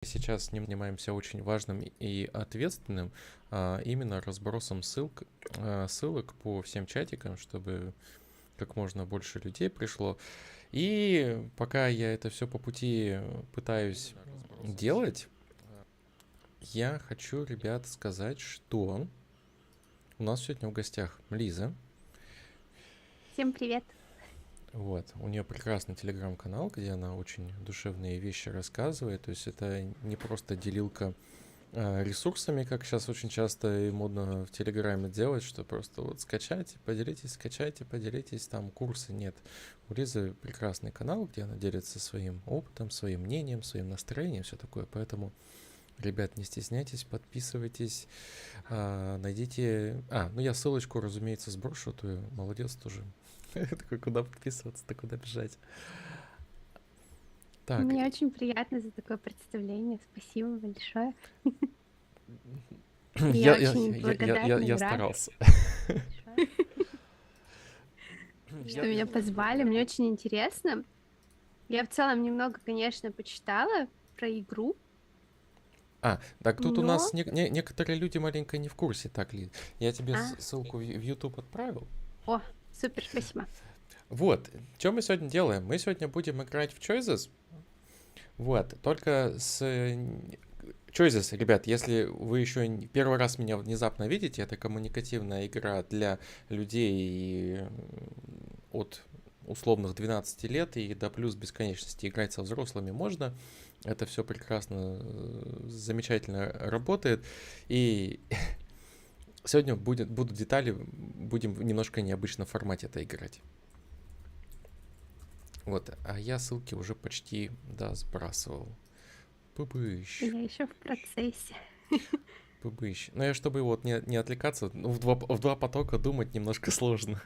Сейчас занимаемся очень важным и ответственным, именно разбросом ссылок по всем чатикам, чтобы как можно больше людей пришло. И пока я это все по пути пытаюсь делать, я хочу, ребят, сказать, что у нас сегодня в гостях Лиза. Всем привет. Вот, у нее прекрасный телеграм-канал, где она очень душевные вещи рассказывает. То есть это не просто делилка ресурсами, как сейчас очень часто и модно в Телеграме делать, что просто вот скачайте, поделитесь, там курсы нет. У Лизы прекрасный канал, где она делится своим опытом, своим мнением, своим настроением, все такое. Поэтому, ребят, не стесняйтесь, подписывайтесь, найдите... ну я ссылочку, разумеется, сброшу, ты молодец тоже. Такой, куда подписываться-то, куда бежать. Так, Мне очень приятно за такое представление. Спасибо большое. я, Я я, очень я, я, благодарна и я рада, старался. что меня позвали. Мне очень интересно. Я в целом немного, конечно, почитала про игру, Так тут у но... нас некоторые люди маленько не в курсе. Так, Ли, я тебе А, ссылку в YouTube отправил. о, супер, спасибо. Вот, что мы сегодня делаем? Мы сегодня будем играть в Choices. Вот, только с Choices, ребят, если вы еще первый раз меня внезапно видите, это коммуникативная игра для людей от условных 12 лет и до плюс бесконечности. Играть со взрослыми можно. Это все прекрасно, замечательно работает. И сегодня будут детали, будем в немножко необычном формате это играть. Вот, а я ссылки уже почти, да, сбрасывал. Пыбыщ. Я еще в процессе. Пыбыщ. Но я, чтобы вот не отвлекаться, в два потока думать немножко сложно.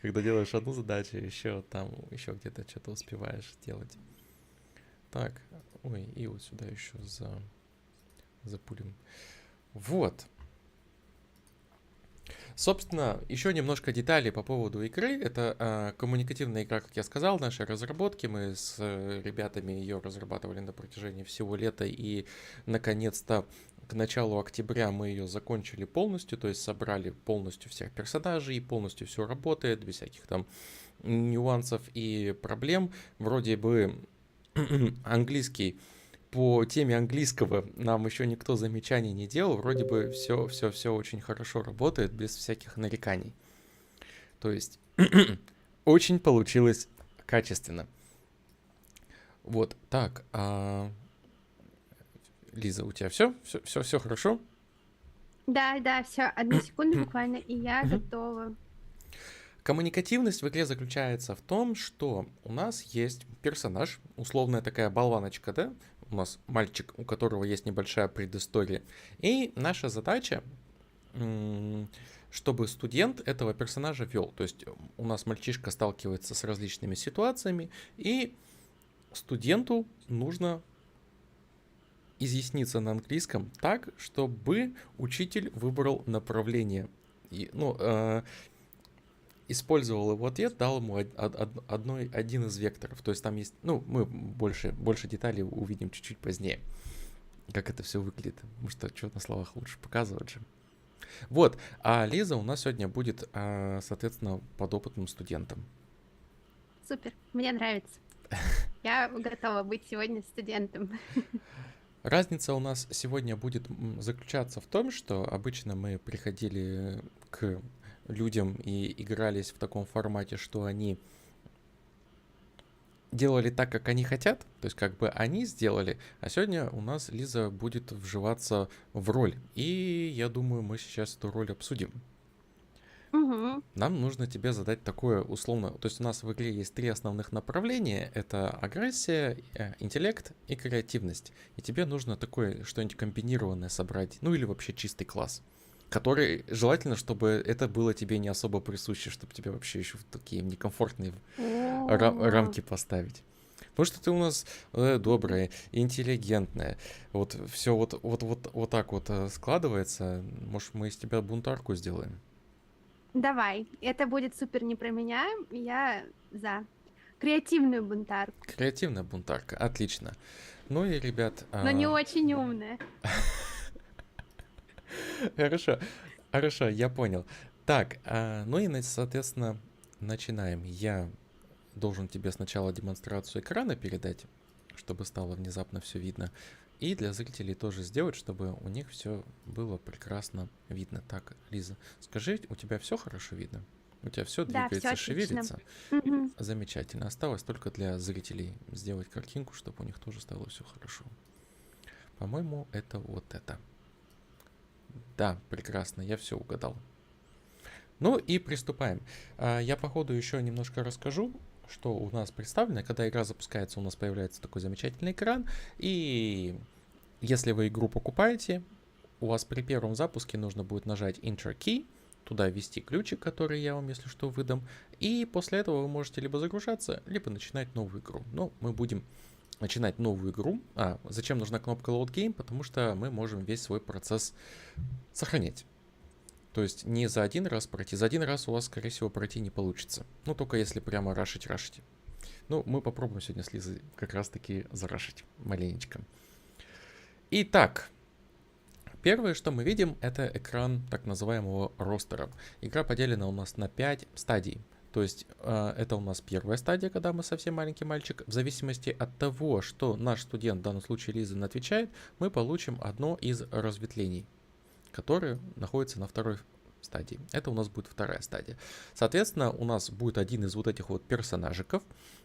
Когда делаешь одну задачу, еще там, еще где-то что-то успеваешь делать. Так, ой, и вот сюда еще запулим. Вот. Собственно, еще немножко деталей по поводу игры. Это коммуникативная игра, как я сказал, нашей разработки. Мы с ребятами ее разрабатывали на протяжении всего лета. И, наконец-то, к началу октября мы ее закончили полностью. То есть собрали полностью всех персонажей. И полностью все работает, без всяких там нюансов и проблем. Вроде бы английский... По теме английского нам еще никто замечаний не делал. Вроде бы все очень хорошо работает, без всяких нареканий. То есть очень получилось качественно. Вот, так, Лиза, у тебя все хорошо? Да, все, одну секунду буквально, и я Мгм. готова. Коммуникативность в игре заключается в том, что у нас есть персонаж, условная такая болваночка, да? У нас мальчик, у которого есть небольшая предыстория. И наша задача, чтобы студент этого персонажа вел. То есть у нас мальчишка сталкивается с различными ситуациями, и студенту нужно изъясниться на английском так, чтобы учитель выбрал направление. И, использовал его ответ, дал ему один из векторов. То есть там есть, мы больше деталей увидим чуть-чуть позднее, как это все выглядит. Потому что на словах лучше показывать же. Вот, а Лиза у нас сегодня будет, соответственно, подопытным студентом. Супер, мне нравится. Я готова быть сегодня студентом. Разница у нас сегодня будет заключаться в том, что обычно мы приходили к людям и игрались в таком формате, что они делали так, как они хотят, то есть как бы они сделали, а сегодня у нас Лиза будет вживаться в роль, и я думаю, мы сейчас эту роль обсудим. Угу. Нам нужно тебе задать такое условно, то есть у нас в игре есть 3 основных направления, это агрессия, интеллект и креативность, и тебе нужно такое что-нибудь комбинированное собрать, ну или вообще чистый класс, который желательно, чтобы это было тебе не особо присуще, чтобы тебе вообще еще в такие некомфортные О, рамки поставить. Потому что ты у нас добрая, интеллигентная. Вот все вот так вот складывается. Может, мы из тебя бунтарку сделаем? давай, это будет супер не про меня, я за. Креативную бунтарку. Креативная бунтарка, отлично. Ну и, ребят... Но не очень умная. Хорошо, хорошо, я понял. Так, ну и, соответственно, начинаем. Я должен тебе сначала демонстрацию экрана передать, чтобы стало внезапно все видно. И для зрителей тоже сделать, чтобы у них все было прекрасно видно. Так, Лиза, скажи, у тебя все хорошо видно? У тебя все Да, все двигается, отлично. шевелится? Мгм. Замечательно. Осталось только для зрителей сделать картинку, чтобы у них тоже стало все хорошо. По-моему, это вот это. Да, прекрасно, я все угадал. Ну и приступаем. Я по ходу еще немножко расскажу, что у нас представлено. Когда игра запускается, у нас появляется такой замечательный экран. И если вы игру покупаете, у вас при первом запуске нужно будет нажать Enter Key, туда ввести ключик, который я вам, если что, выдам. И после этого вы можете либо загружаться, либо начинать новую игру. Но мы будем начинать новую игру. Зачем нужна кнопка Load Game? Потому что мы можем весь свой процесс сохранять. То есть не за один раз пройти. За один раз у вас, скорее всего, пройти не получится. Ну, только если прямо рашить. Ну, мы попробуем сегодня с Лизой как раз-таки зарашить маленечко. Итак, первое, что мы видим, это экран так называемого ростера. Игра поделена у нас на 5 стадий. То есть это у нас первая стадия, когда мы совсем маленький мальчик. В зависимости от того, что наш студент, в данном случае Лиза, отвечает, мы получим одно из разветвлений, которые находятся на второй стадии. Это у нас будет вторая стадия. Соответственно, у нас будет один из вот этих вот персонажиков.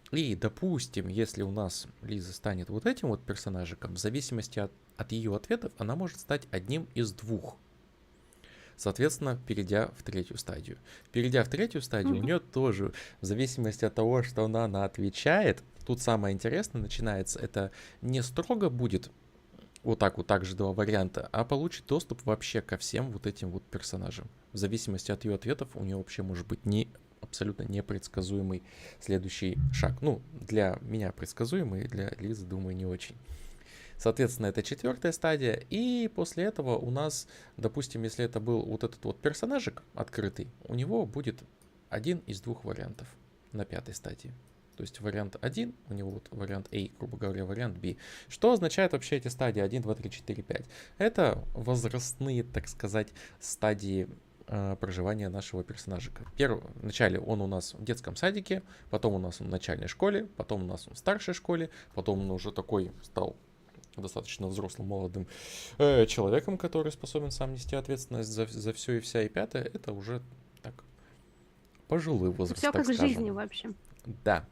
И, допустим, если у нас Лиза станет вот этим вот персонажиком, в зависимости от ее ответов, она может стать одним из двух. Соответственно, перейдя в третью стадию. Перейдя в третью стадию, у нее тоже, в зависимости от того, что она отвечает, тут самое интересное начинается, это не строго будет вот так же два варианта, а получит доступ вообще ко всем вот этим вот персонажам. В зависимости от ее ответов у нее вообще может быть абсолютно непредсказуемый следующий шаг. Ну, для меня предсказуемый, для Лизы, думаю, не очень. Соответственно, это четвертая стадия, и после этого у нас, допустим, если это был вот этот вот персонажик открытый, у него будет один из двух вариантов на пятой стадии. То есть вариант 1, у него вот вариант A, грубо говоря, вариант B. Что означает вообще эти стадии 1, 2, 3, 4, 5? Это возрастные, так сказать, стадии проживания нашего персонажика. Вначале он у нас в детском садике, потом у нас в начальной школе, потом у нас в старшей школе, потом он уже такой стал достаточно взрослым, молодым человеком, который способен сам нести ответственность за все и вся. И пятое, это уже так пожилой возраст, Все так как в скажем. жизни, в общем. Да.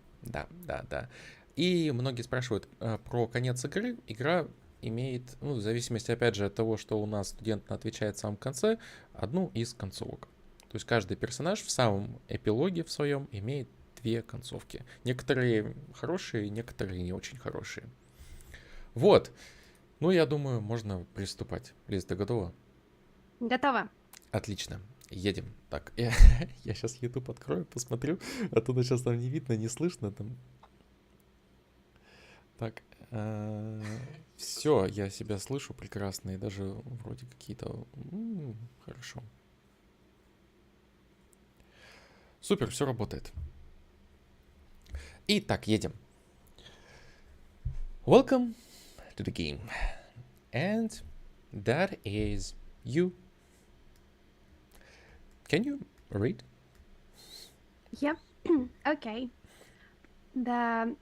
И многие спрашивают про конец игры. Игра имеет, в зависимости, опять же, от того, что у нас студент отвечает в самом конце, одну из концовок. То есть каждый персонаж в самом эпилоге в своем имеет две концовки. Некоторые хорошие, некоторые не очень хорошие. Вот. Ну, я думаю, можно приступать. Лиз, ты готова? Готова. Отлично. Едем. Так, я сейчас YouTube открою, посмотрю. Оттуда сейчас там не видно, не слышно. Там. Так, все, я себя слышу прекрасно. И даже вроде какие-то... Хорошо. Супер, все работает. Итак, едем. Welcome to the game. And that is you. Can you read? Yep. Okay. The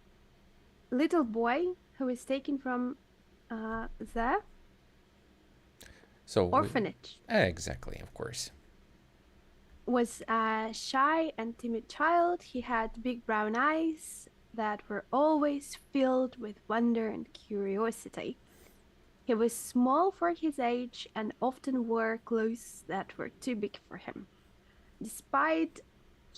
little boy who was taken from the orphanage. Exactly, of course. Was a shy and timid child. He had big brown eyes that were always filled with wonder and curiosity. He was small for his age and often wore clothes that were too big for him. Despite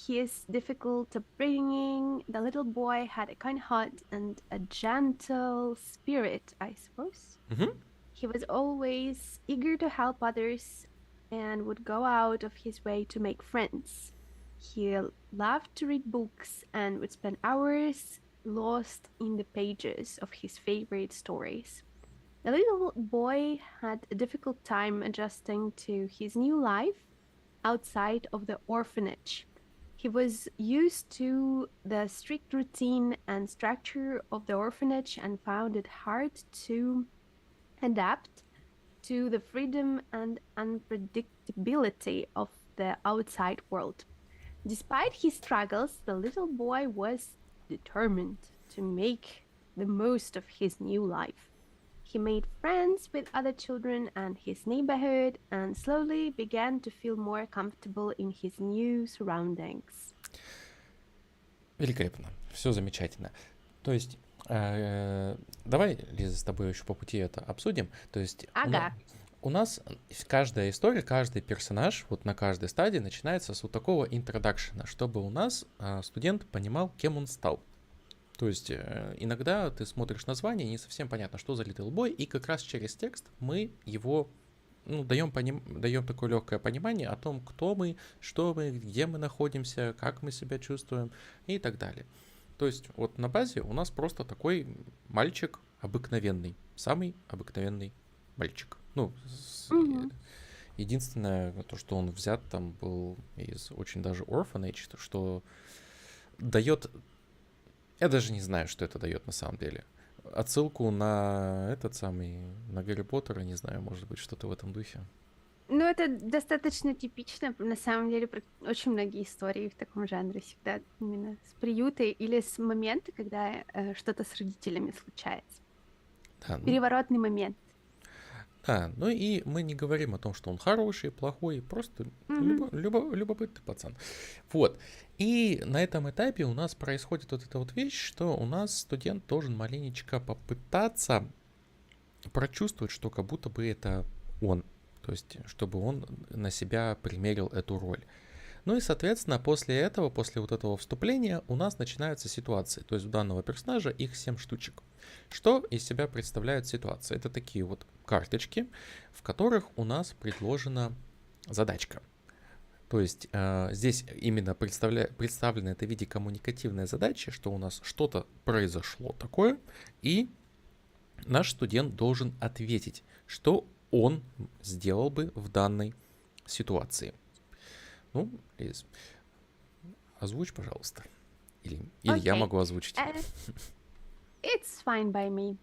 his difficult upbringing, the little boy had a kind heart and a gentle spirit, I suppose. Mm-hmm. He was always eager to help others and would go out of his way to make friends. He loved to read books and would spend hours lost in the pages of his favorite stories. The little boy had a difficult time adjusting to his new life outside of the orphanage. He was used to the strict routine and structure of the orphanage and found it hard to adapt to the freedom and unpredictability of the outside world. Despite his struggles, the little boy was determined to make the most of his new life. He made friends with other children and his neighborhood and slowly began to feel more comfortable in his new surroundings. Великолепно, все замечательно. То есть, давай, Лиза, с тобой еще по пути это обсудим. То есть у нас каждая история, каждый персонаж, вот на каждой стадии начинается с вот такого интродакшена, чтобы у нас студент понимал, кем он стал. То есть иногда ты смотришь название, и не совсем понятно, что за Little Boy, и как раз через текст мы его даем такое легкое понимание о том, кто мы, что мы, где мы находимся, как мы себя чувствуем и так далее. То есть вот на базе у нас просто такой мальчик обыкновенный, самый обыкновенный мальчик. Единственное, то, что он взят там был из очень даже orphanage, что дает... Я даже не знаю, что это дает на самом деле. Отсылку на на Гарри Поттера, не знаю, может быть, что-то в этом духе. Ну, это достаточно типично, на самом деле, очень многие истории в таком жанре всегда именно с приюта или с момента, когда что-то с родителями случается. Да, переворотный момент. Да, ну и мы не говорим о том, что он хороший, плохой, просто любопытный пацан. Вот. И на этом этапе у нас происходит вот эта вот вещь, что у нас студент должен маленечко попытаться прочувствовать, что как будто бы это он. То есть, чтобы он на себя примерил эту роль. Ну и, соответственно, после вот этого вступления у нас начинаются ситуации. То есть у данного персонажа их 7 штучек. Что из себя представляют ситуации? Это такие вот карточки, в которых у нас предложена задачка. То есть здесь именно представлено это в виде коммуникативной задачи, что у нас что-то произошло такое, и наш студент должен ответить, что он сделал бы в данной ситуации. Ну, Лиз, озвучь, пожалуйста. Или я могу озвучить. It's fine by me.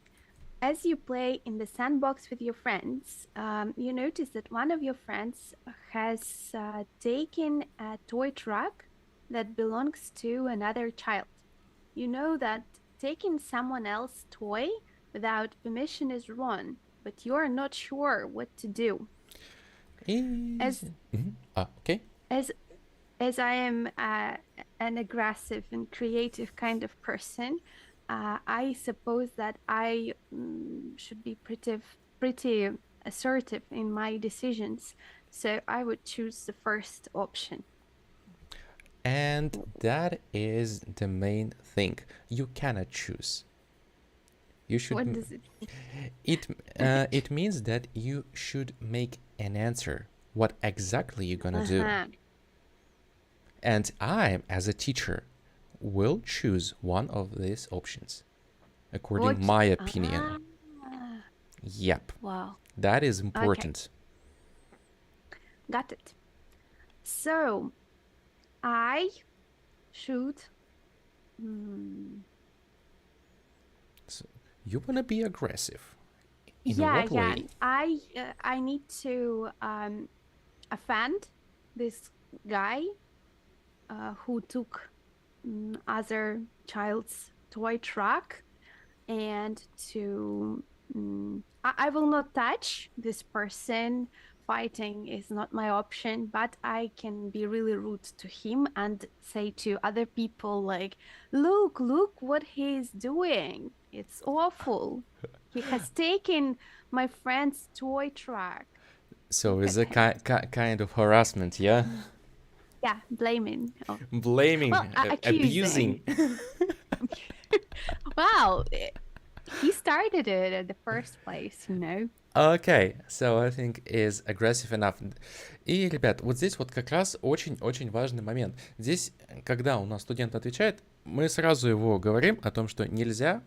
As you play in the sandbox with your friends, you notice that one of your friends has taken a toy truck that belongs to another child. You know that taking someone else's toy without permission is wrong, but you are not sure what to do. Okay. As I am an aggressive and creative kind of person, I suppose that I should be pretty assertive in my decisions. So I would choose the first option. And that is the main thing. You cannot choose. You should. What does it mean? It means that you should make an answer. What exactly you're gonna do. And I, as a teacher, will choose one of these options, according my opinion. Yep. Wow. That is important. Okay. Got it. So, I should... So you wanna be aggressive. In what way? I need to offend this guy who took other child's toy truck, and to I will not touch this person. Fighting is not my option, but I can be really rude to him and say to other people like, look what he's doing. It's awful. He has taken my friend's toy truck. So it's a kind of harassment, yeah? Yeah, blaming. Blaming, abusing. Wow, he started it in the first place, you know? Okay, so I think is aggressive enough. И, ребят, вот здесь вот как раз очень-очень важный момент. Здесь, когда у нас студент отвечает, мы сразу его говорим о том, что нельзя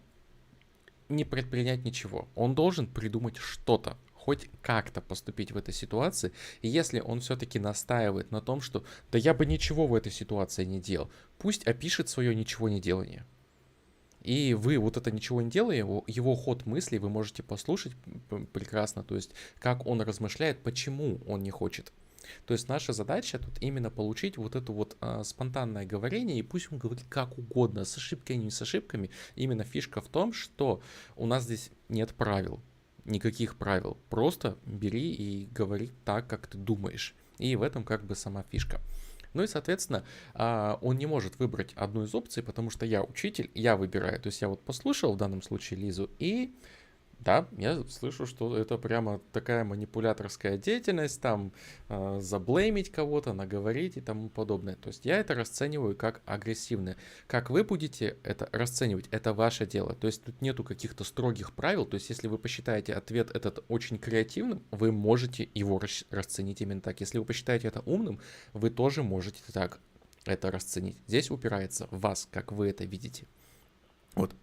не предпринять ничего. Он должен придумать что-то. хоть как-то поступить в этой ситуации. И если он все-таки настаивает на том, что да я бы ничего в этой ситуации не делал, пусть опишет свое ничего не делание. И вы вот это ничего не делая, его ход мыслей вы можете послушать прекрасно, то есть как он размышляет, почему он не хочет. То есть наша задача тут именно получить вот это вот спонтанное говорение, и пусть он говорит как угодно, с ошибками, не с ошибками. Именно фишка в том, что у нас здесь нет правил, никаких правил. Просто бери и говори так, как ты думаешь. И в этом как бы сама фишка. Ну и, соответственно, он не может выбрать одну из опций, потому что я учитель, я выбираю. То есть я вот послушал в данном случае Лизу, и да, я слышу, что это прямо такая манипуляторская деятельность, там заблеймить кого-то, наговорить и тому подобное. То есть я это расцениваю как агрессивное. Как вы будете это расценивать, это ваше дело. То есть тут нету каких-то строгих правил. То есть если вы посчитаете ответ этот очень креативным, вы можете его расценить именно так. Если вы посчитаете это умным, вы тоже можете так это расценить. Здесь упирается в вас, как вы это видите. Вот.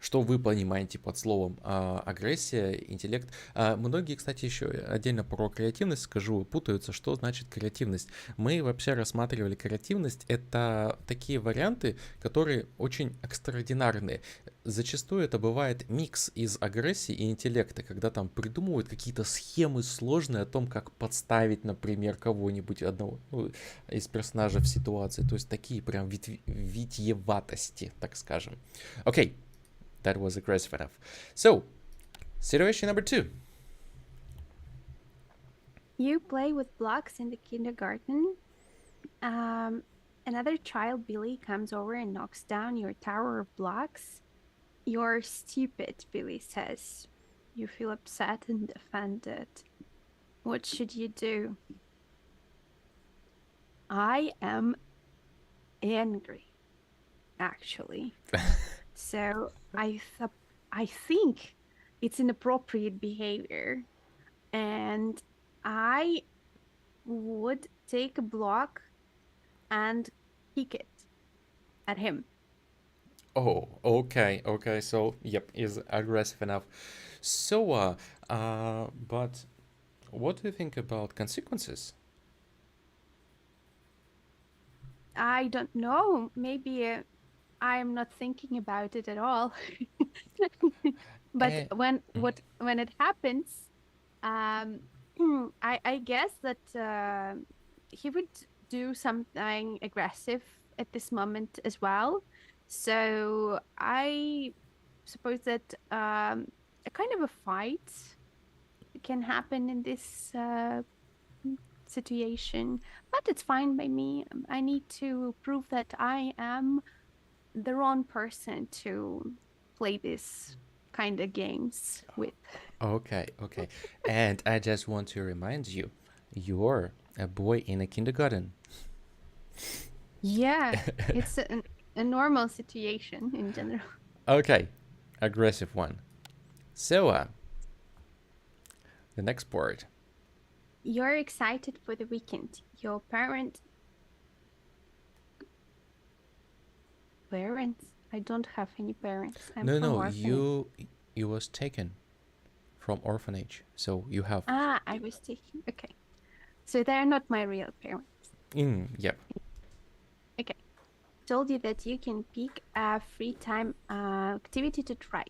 Что вы понимаете под словом агрессия, интеллект? Многие, кстати, еще отдельно про креативность скажу, путаются, что значит креативность. Мы вообще рассматривали креативность, это такие варианты, которые очень экстраординарные. Зачастую это бывает микс из агрессии и интеллекта, когда там придумывают какие-то схемы сложные о том, как подставить, например, кого-нибудь одного из персонажей в ситуации. То есть такие прям витьеватости, так скажем. Окей. That was aggressive enough. So, situation number 2. You play with blocks in the kindergarten. Another child, Billy, comes over and knocks down your tower of blocks. You're stupid, Billy says. You feel upset and offended. What should you do? I am angry, actually. So I think it's inappropriate behavior, and I would take a block and kick it at him. Oh, okay, okay. So, yep, is aggressive enough. So, but what do you think about consequences? I don't know. Maybe I'm not thinking about it at all. But Eh, when it happens, um, I guess that he would do something aggressive at this moment as well. So I suppose that a kind of a fight can happen in this situation, but it's fine by me. I need to prove that I am the wrong person to play this kind of games with. okay, okay. And I just want to remind you, you're a boy in a kindergarten. Yeah, it's a normal situation in general. Okay, aggressive one. So, the next part. You're excited for the weekend. Your parents. I don't have any parents. I'm from No, orphanage. you was taken from orphanage, so you have. I was taking. Okay, so they're not my real parents. Yep. Okay, told you that you can pick a free time activity to try.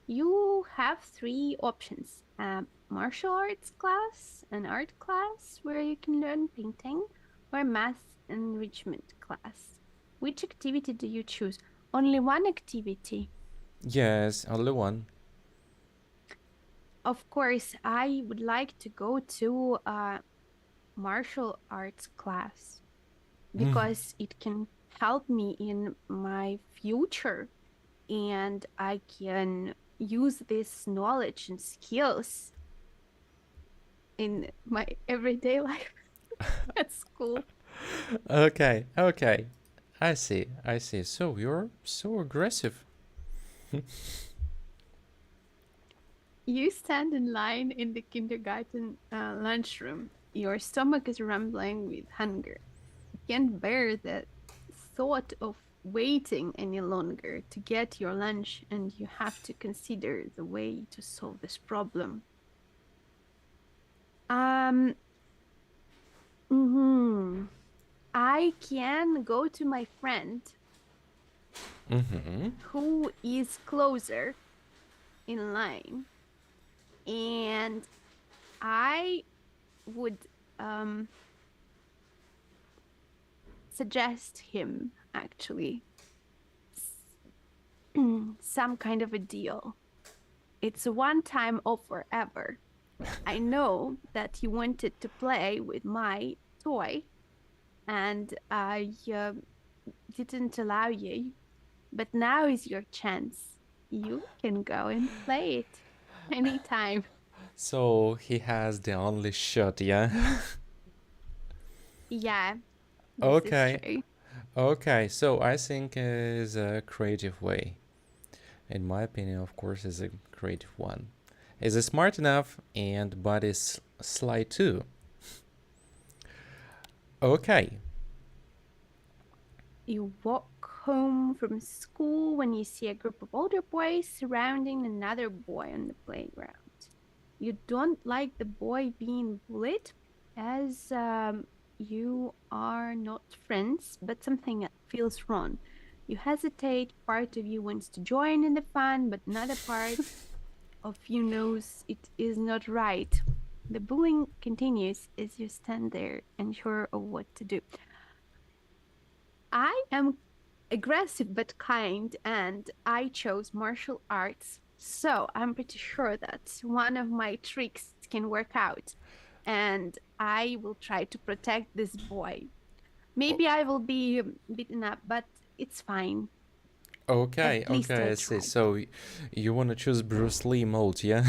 You have three options: a martial arts class, an art class where you can learn painting, or math enrichment class. Which activity do you choose? Only one activity. Yes, only one. Of course, I would like to go to a martial arts class because it can help me in my future and I can use this knowledge and skills in my everyday life at school. Okay, okay. I see, I see. So you're so aggressive. You stand in line in the kindergarten lunchroom. Your stomach is rumbling with hunger. You can't bear the thought of waiting any longer to get your lunch, and you have to consider the way to solve this problem. Um, mhm. I can go to my friend who is closer in line, and I would suggest him actually some kind of a deal. It's a one-time offer ever. I know that you wanted to play with my toy, and I didn't allow you, but now is your chance. You can go and play it anytime. So he has the only shot, yeah? Yeah, this is Okay. true. Okay, so I think is a creative way. In my opinion, of course, is a creative one. Is it smart enough and but is sly too? Okay. You walk home from school when you see a group of older boys surrounding another boy on the playground. You don't like the boy being bullied, as you are not friends, but something feels wrong. You hesitate, part of you wants to join in the fun, but another part of you knows it is not right. The bullying continues as you stand there, unsure of what to do. I am aggressive but kind, and I chose martial arts. So I'm pretty sure that one of my tricks can work out, and I will try to protect this boy. Maybe I will be beaten up, but it's fine. Okay, At least okay, I I see. tried. So you want to choose Bruce Lee mode, yeah?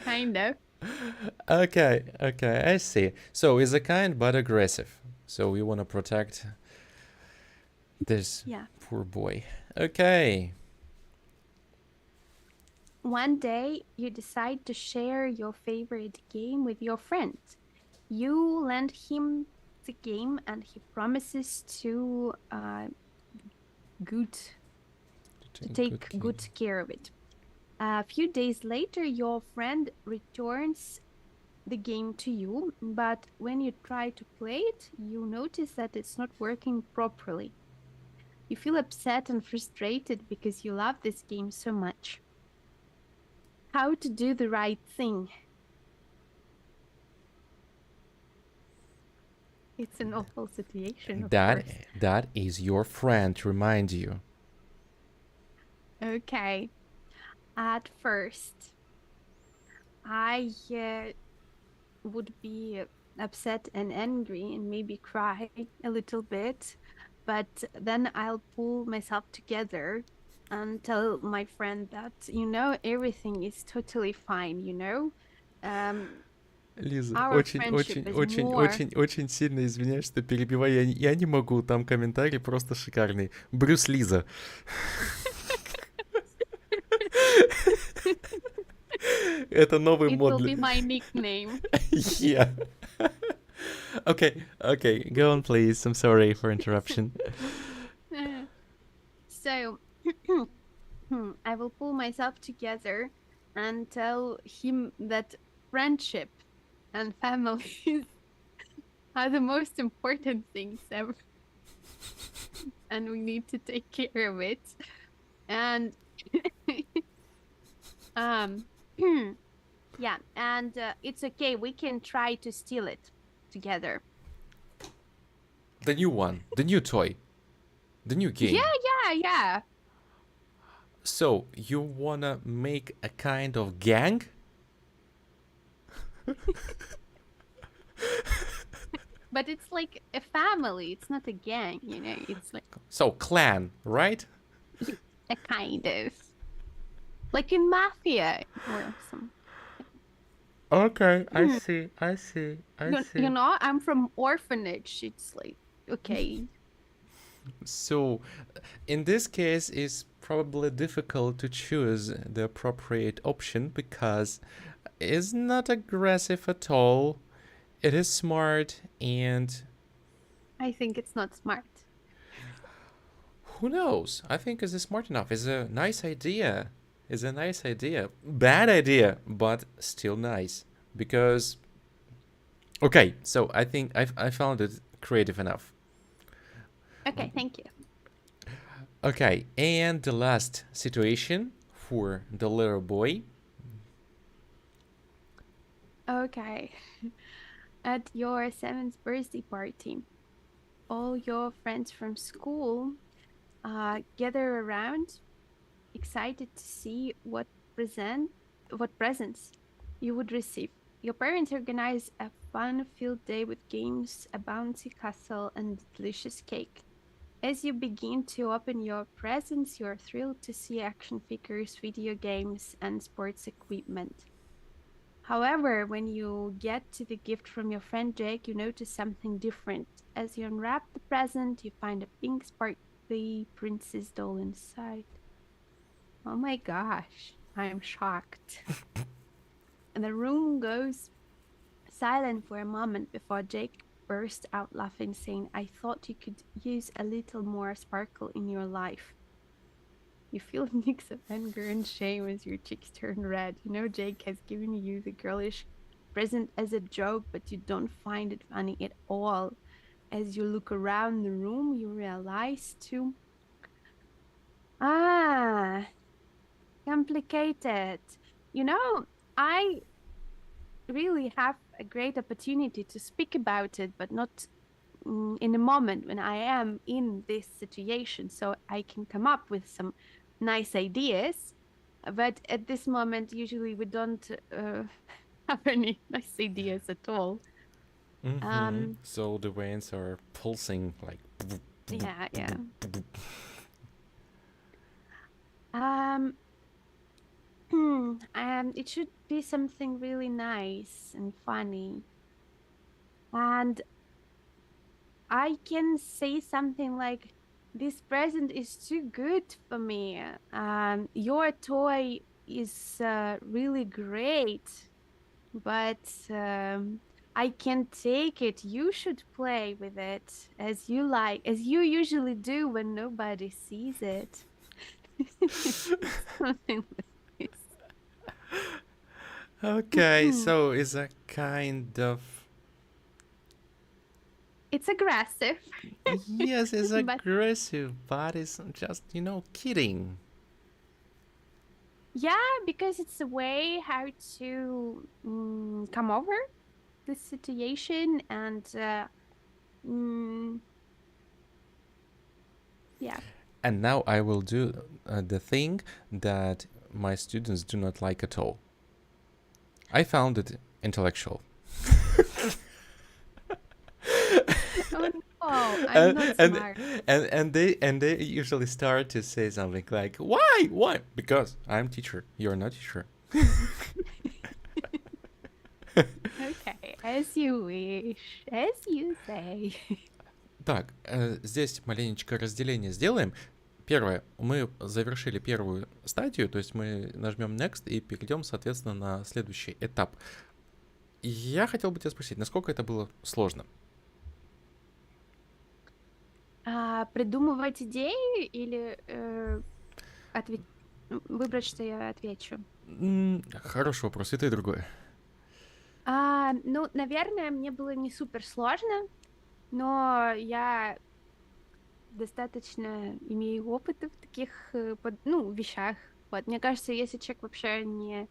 Kind of. Okay, okay, I see. So is a kind but aggressive. So we want to protect this Yeah. poor boy. Okay. One day, you decide to share your favorite game with your friend. You lend him the game, and he promises to good to take good care of it. A few days later, your friend returns the game to you, but when you try to play it, you notice that it's not working properly. You feel upset and frustrated because you love this game so much. How to do the right thing? It's an awful situation, of That course. that is your friend, to remind you. Okay. At first, I would be upset and angry and maybe cry a little bit, but then I'll pull myself together and tell my friend that, everything is totally fine. Um, Лиза, our friendship is more. очень сильно извиняюсь, что перебиваю. Я не могу, там комментарий просто шикарный. Брюс Лиза. Это новый It мод will для... be my nickname. Yeah. Okay, okay, go on please. I'm sorry for interruption. So I will pull myself together and tell him that friendship and families are the most important things ever. And we need to take care of it. And yeah, and it's okay. We can try to steal it together. The new one, the new toy, the new game. Yeah. So, you wanna make a kind of gang? But it's like a family. It's not a gang, It's like So, clan, right? a kind of like in mafia or some. Okay, I Mm. see, I see, I You, see. you know, I'm from orphanage. It's like okay. So, in this case, it's probably difficult to choose the appropriate option because it's not aggressive at all. It is smart, and I think it's not smart. who knows? I think it's smart enough. It's a nice idea. is a nice idea. Bad idea, but still nice. Because, okay, so I think I found it creative enough. Okay, thank you. Okay, and the last situation for the little boy. Okay. At your 7th birthday party, all your friends from school gather around, excited to see what presents you would receive. Your parents organize a fun-filled day with games, a bouncy castle, and delicious cake. As you begin to open your presents, you're thrilled to see action figures, video games, and sports equipment. However, when you get to the gift from your friend Jake, you notice something different. As you unwrap the present, you find a pink, sparkly princess doll inside. Oh my gosh, I'm shocked. And the room goes silent for a moment before Jake bursts out laughing, saying, I thought you could use a little more sparkle in your life. You feel a mix of anger and shame as your cheeks turn red. You know Jake has given you the girlish present as a joke, but you don't find it funny at all. As you look around the room, you realize too. Complicated. You know, I really have a great opportunity to speak about it, but not in a moment when I am in this situation. So I can come up with some nice ideas. But at this moment, usually we don't have any nice ideas at all. So the veins are pulsing like. Yeah. It should be something really nice and funny. And I can say something like, this present is too good for me. Your toy is really great, but I can't take it. You should play with it as you like, as you usually do when nobody sees it. Something like this. Okay, so it's a kind of. It's aggressive. Yes, it's But aggressive, but it's just, kidding. yeah, because it's a way how to come over this situation and yeah. And now I will do the thing that my students do not like at all. I found it intellectual. Oh no, I'm not smart. And they usually start to say something like, why? Because I'm teacher, you're not teacher. Okay, as you wish, as you say. Так, здесь маленечко разделение сделаем. Первое, мы завершили первую стадию, то есть мы нажмем Next и перейдем, соответственно, на следующий этап. Я хотел бы тебя спросить, насколько это было сложно? Придумывать идеи или выбрать, что я отвечу? Хороший вопрос, и то, и другое. Ну, наверное, мне было не супер сложно, но я достаточно имею опыта в таких, вещах. Вот, мне кажется, если человек вообще не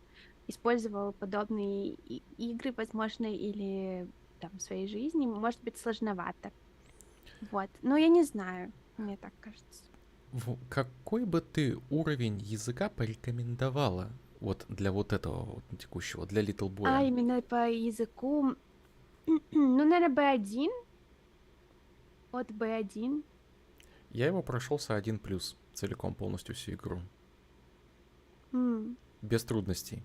использовал подобные игры, возможно, или там в своей жизни, может быть сложновато. Вот, но я не знаю, мне так кажется. Какой бы ты уровень языка порекомендовала вот для вот этого вот текущего, для Little Boy? Именно по языку, ну, наверное, B1, от B1. Я его прошел с 1+, целиком, полностью всю игру. Без трудностей.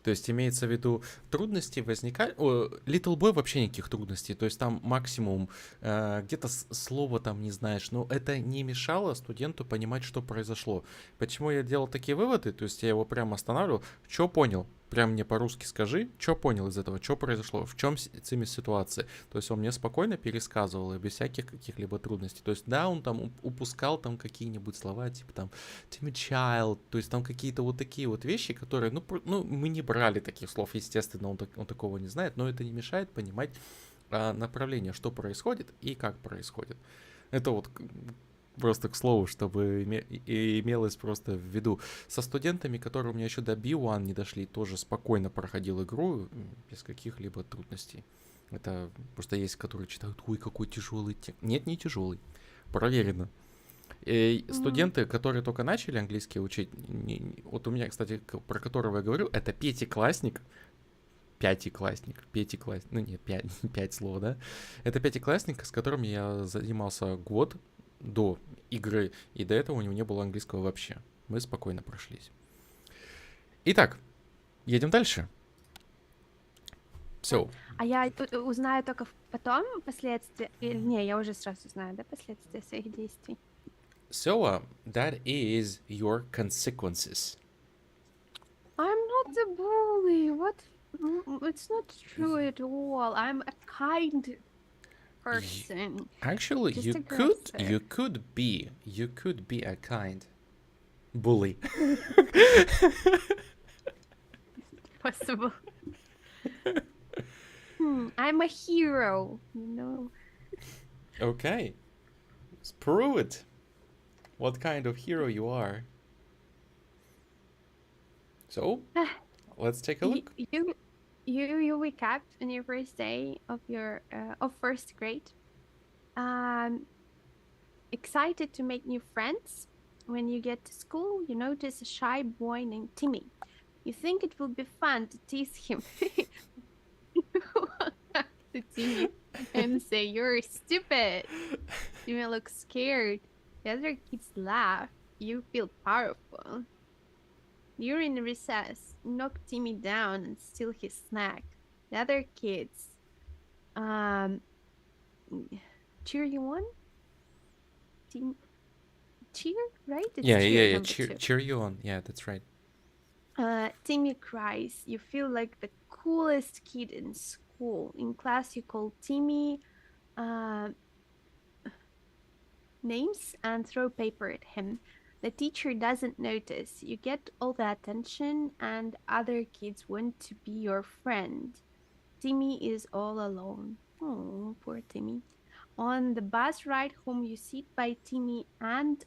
То есть имеется в виду, трудности возникают... Little Boy вообще никаких трудностей. То есть там максимум где-то слово там не знаешь. Но это не мешало студенту понимать, что произошло. Почему я делал такие выводы? То есть я его прямо останавливал. Что понял? прям мне по-русски скажи, что понял из этого, что произошло, в чем ситуация. То есть он мне спокойно пересказывал, и без всяких каких-либо трудностей. То есть да, он там упускал там какие-нибудь слова, типа там timid child, то есть там какие-то вот такие вот вещи, которые, ну мы не брали таких слов, естественно, он такого не знает, но это не мешает понимать направление, что происходит и как происходит. Это вот просто к слову, чтобы имелось просто в виду. Со студентами, которые у меня еще до DE&AL не дошли, тоже спокойно проходил игру без каких-либо трудностей. Это просто есть, которые читают, ой, какой тяжелый текст. Нет, не тяжелый. Проверено. И студенты, которые только начали английский учить, вот у меня, кстати, про которого я говорю, это пятиклассник, ну нет, 5 слов, да? Это пятиклассник, с которым я занимался год до игры, и до этого у него не было английского вообще. Мы спокойно прошлись. Итак, едем дальше. Все. А я узнаю только потом последствия, или не, я уже сразу знаю, да, последствия своих действий. So, that is your consequences. I'm not a bully. What? It's not true at all. I'm a kind person. Actually, Just you aggressive. could be a kind bully. Possible. I'm a hero, you know. Okay. Prove it. What kind of hero you are. So, let's take a look. You wake up on your first day of your of first grade. Excited to make new friends. When you get to school, you notice a shy boy named Timmy. You think it will be fun to tease him. To Timmy and say, "You're stupid." Timmy looks scared. The other kids laugh. You feel powerful. During recess, knock Timmy down and steal his snack. The other kids cheer you on? Cheer, right? It's Yeah. cheer. Cheer you on. Yeah, that's right. Timmy cries. You feel like the coolest kid in school. In class, you call Timmy names and throw paper at him. The teacher doesn't notice. You get all the attention, and other kids want to be your friend. Timmy is all alone. Oh, poor Timmy. On the bus ride home, you sit by Timmy and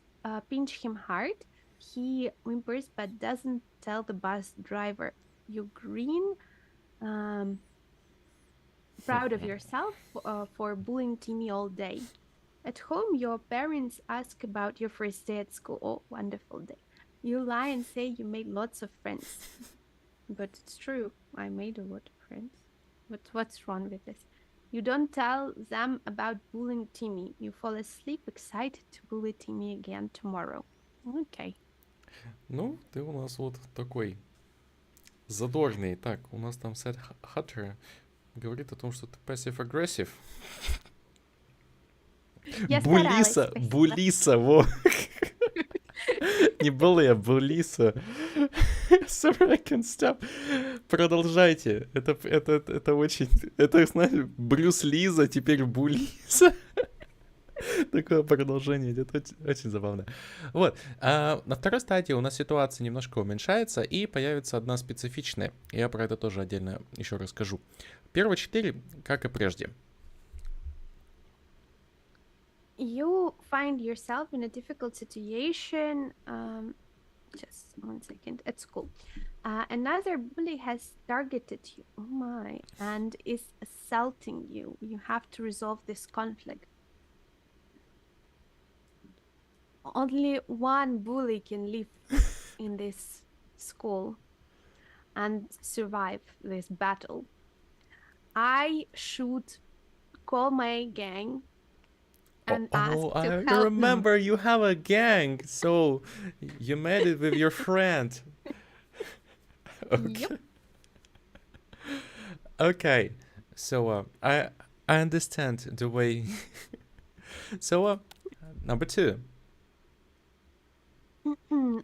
pinch him hard. He whimpers but doesn't tell the bus driver. You grin, proud of yourself for bullying Timmy all day. At home, your parents ask about your first day at school. Oh, wonderful day. You lie and say you made lots of friends. But it's true, I made a lot of friends. But what's wrong with this? You don't tell them about bullying Timmy. You fall asleep excited to bully Timmy again tomorrow. Okay. Ну, ты у нас вот такой задорный. Так, у нас там Сет Хаттер говорит о том, что ты passive-aggressive. Я старалась, Булиса, спасибо. Булиса, во. Не bully, а Булиса. Sorry, I can't stop. Продолжайте. Это очень... Это, знаешь, Брюс Лиза, теперь Булиса. Такое продолжение идет, очень забавно. Вот. На второй стадии у нас ситуация немножко уменьшается, и появится одна специфичная. Я про это тоже отдельно еще расскажу. Первые 4, как и прежде. You find yourself in a difficult situation, just 1 second, at school. Another bully has targeted you, oh my, and is assaulting you. You have to resolve this conflict. Only one bully can live in this school and survive this battle. I should call my gang and ask to help I remember them. you have a gang, so you made it with your friend. Okay. Yep. Okay, so I understand the way. So number 2.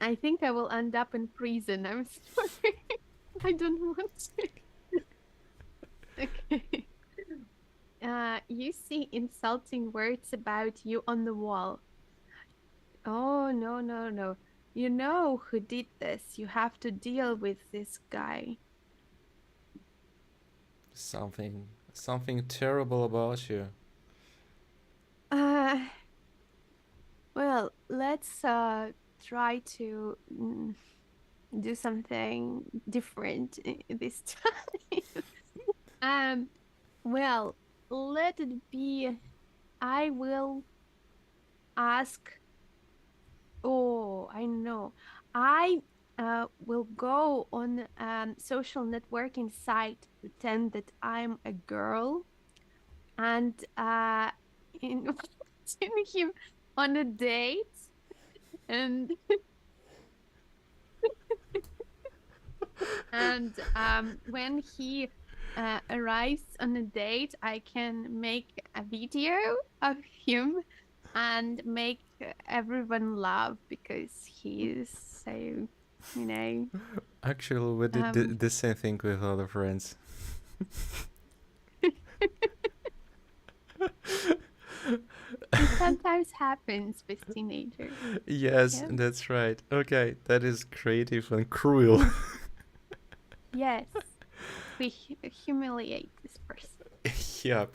I think I will end up in prison. I'm sorry. I don't want to. Okay. You see insulting words about you on the wall. Oh, no, no, no. You know who did this. You have to deal with this guy. Something terrible about you. Uh, well, let's try to do something different this time. Well, let it be. I will ask. Oh, I know. I will go on social networking site, pretend that I'm a girl, and invite him on a date. And and when he arrives on a date, I can make a video of him and make everyone laugh because he's so, you know. Actually, we did the same thing with other friends. It sometimes happens with teenagers. Yes, Yeah. that's right. Okay, that is creative and cruel. Yes, we humiliate this person. Yep.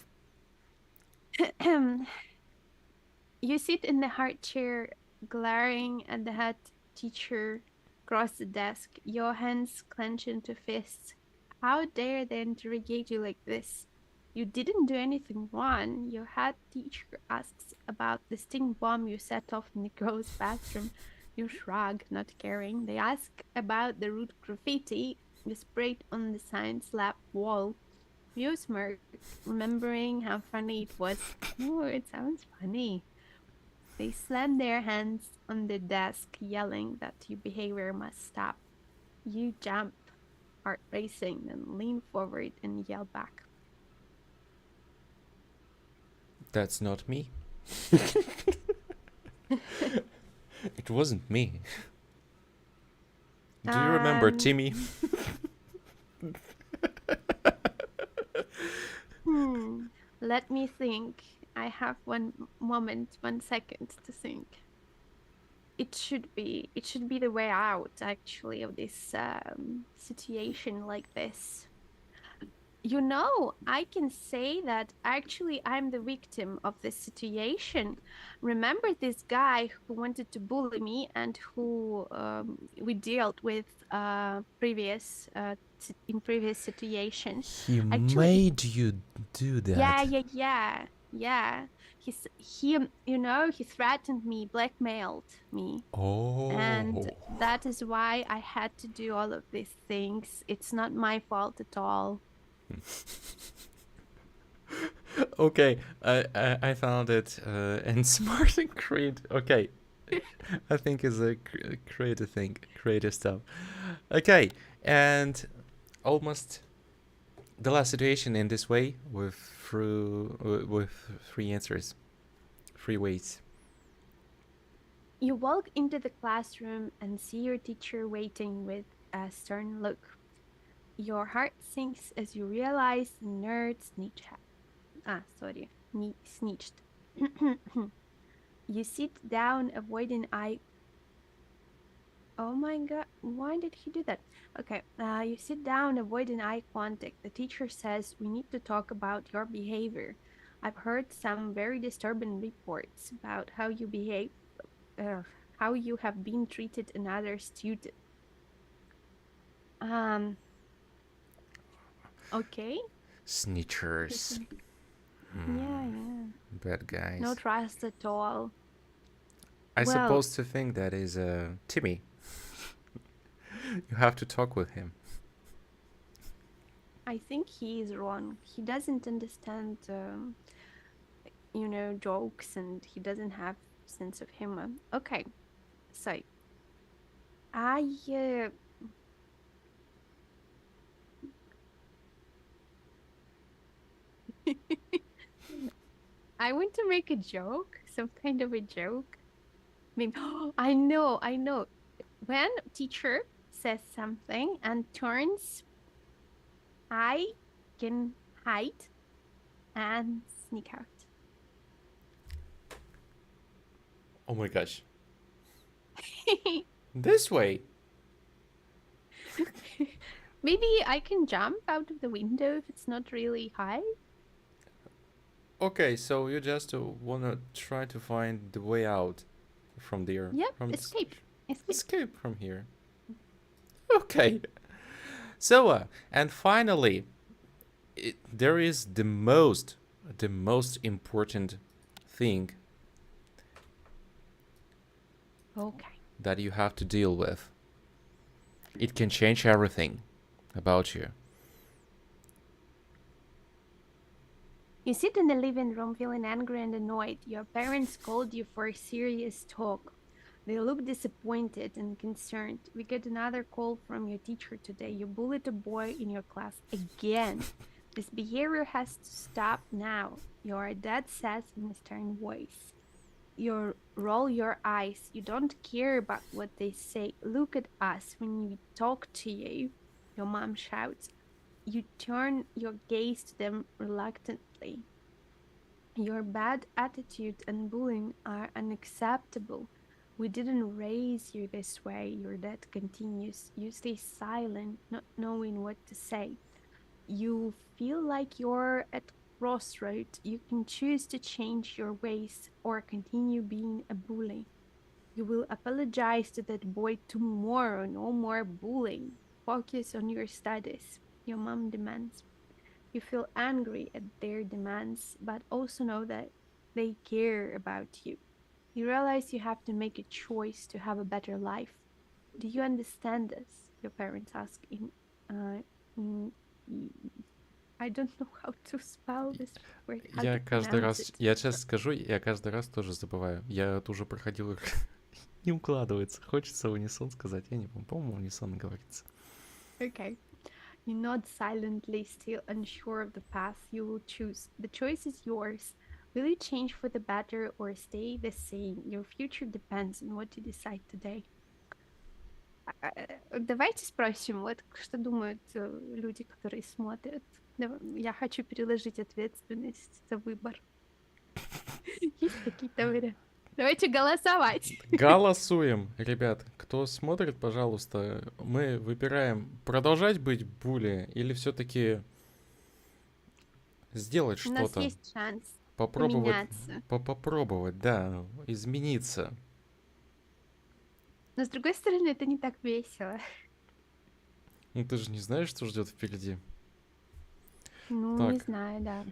You sit in the hard chair, glaring at the head teacher across the desk, your hands clenched into fists. How dare they interrogate you like this? You didn't do anything wrong. Your head teacher asks about the stink bomb you set off in the girls' bathroom. You shrug, not caring. They ask about the rude graffiti you sprayed on the science lab wall. You smirk, remembering how funny it was. Oh, it sounds funny. They slam their hands on the desk, yelling that your behavior must stop. You jump, heart racing, and lean forward and yell back. That's not me. It wasn't me. Do you remember Timmy? Let me think. I have 1 moment, 1 second to think. It should be the way out, actually, of this situation like this. You know, I can say that actually I'm the victim of this situation. Remember this guy who wanted to bully me and who we dealt with previous in previous situations. He Actually, made you do that. yeah. He, you know, he threatened me, blackmailed me. And Oh. that is why I had to do all of these things. It's not my fault at all. Okay, I found it and smart and creative. Okay, I think it's a creative thing, creative stuff. Okay, and almost the last situation in this way with 3 answers, 3 ways. You walk into the classroom and see your teacher waiting with a stern look. Your heart sinks as you realize the nerd snitched. You sit down, avoiding eye. Oh my god, why did he do that? Okay, you sit down, avoiding eye contact. The teacher says, "We need to talk about your behavior. I've heard some very disturbing reports about how you behave, how you have been treated another student." Okay. Snitchers. Yeah. Bad guys. No trust at all. I Well, suppose to think that is Timmy. You have to talk with him. I think he is wrong. He doesn't understand, you know, jokes, and he doesn't have sense of humor. Okay, so I I want to make a joke, some kind of a joke. Maybe I know. When teacher says something and turns, I can hide and sneak out. Oh my gosh. This way. Maybe I can jump out of the window if it's not really high. Okay, so you just wanna try to find the way out from there. Yep, From the escape. escape from here. Okay. So, and finally, there is the most important thing Okay. that you have to deal with. It can change everything about you. You sit in the living room feeling angry and annoyed. Your parents called you for a serious talk. They look disappointed and concerned. We get another call from your teacher today. You bullied a boy in your class again. This behavior has to stop now. Your dad says in a stern voice. You roll your eyes. You don't care about what they say. Look at us when we talk to you. Your mom shouts. You turn your gaze to them reluctantly. Your bad attitude and bullying are unacceptable. We didn't raise you this way, your dad continues. You stay silent, not knowing what to say. You feel like you're at crossroads. You can choose to change your ways or continue being a bully. You will apologize to that boy tomorrow. No more bullying. Focus on your studies. Your mom demands. You feel angry at their demands, but also know that they care about you. You realize you have to make a choice to have a better life. Do you understand this? Your parents ask in I don't know how to spell this word. How Я to каждый pronounce раз, it. я честно скажу, я каждый раз тоже забываю. Я это уже проходил, их не укладывается. Хочется в унисон сказать, я не помню, по-моему, в унисон говорится. Okay. You nod silently, still unsure of the path you will choose. The choice is yours. Will you change for the better or stay the same? Your future depends on what you decide today. Давайте спросим, вот что думают люди, которые смотрят. Я хочу переложить ответственность за выбор. Есть какие-то варианты? Давайте голосовать. Голосуем, ребят. Кто смотрит, пожалуйста, мы выбираем продолжать быть були или все-таки сделать У нас что-то. есть шанс Попробовать, поменяться. попробовать, да, измениться. Но с другой стороны, это не так весело. Ну ты же не знаешь, что ждет впереди. Ну, Так. не знаю, да.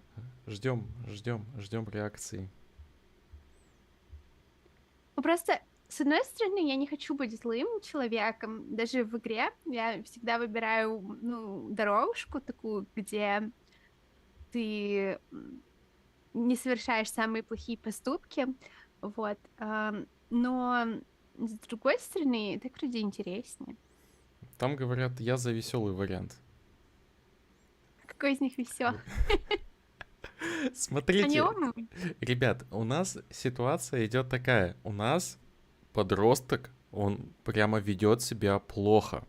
Ждем реакции. Ну, просто, с одной стороны, я не хочу быть злым человеком. Даже в игре я всегда выбираю, ну, дорожку такую, где ты не совершаешь самые плохие поступки, вот. Но, с другой стороны, так вроде интереснее. Там говорят, я за веселый вариант. Какой из них веселый? Смотрите, ребят, у нас ситуация идет такая. У нас подросток, он прямо ведет себя плохо.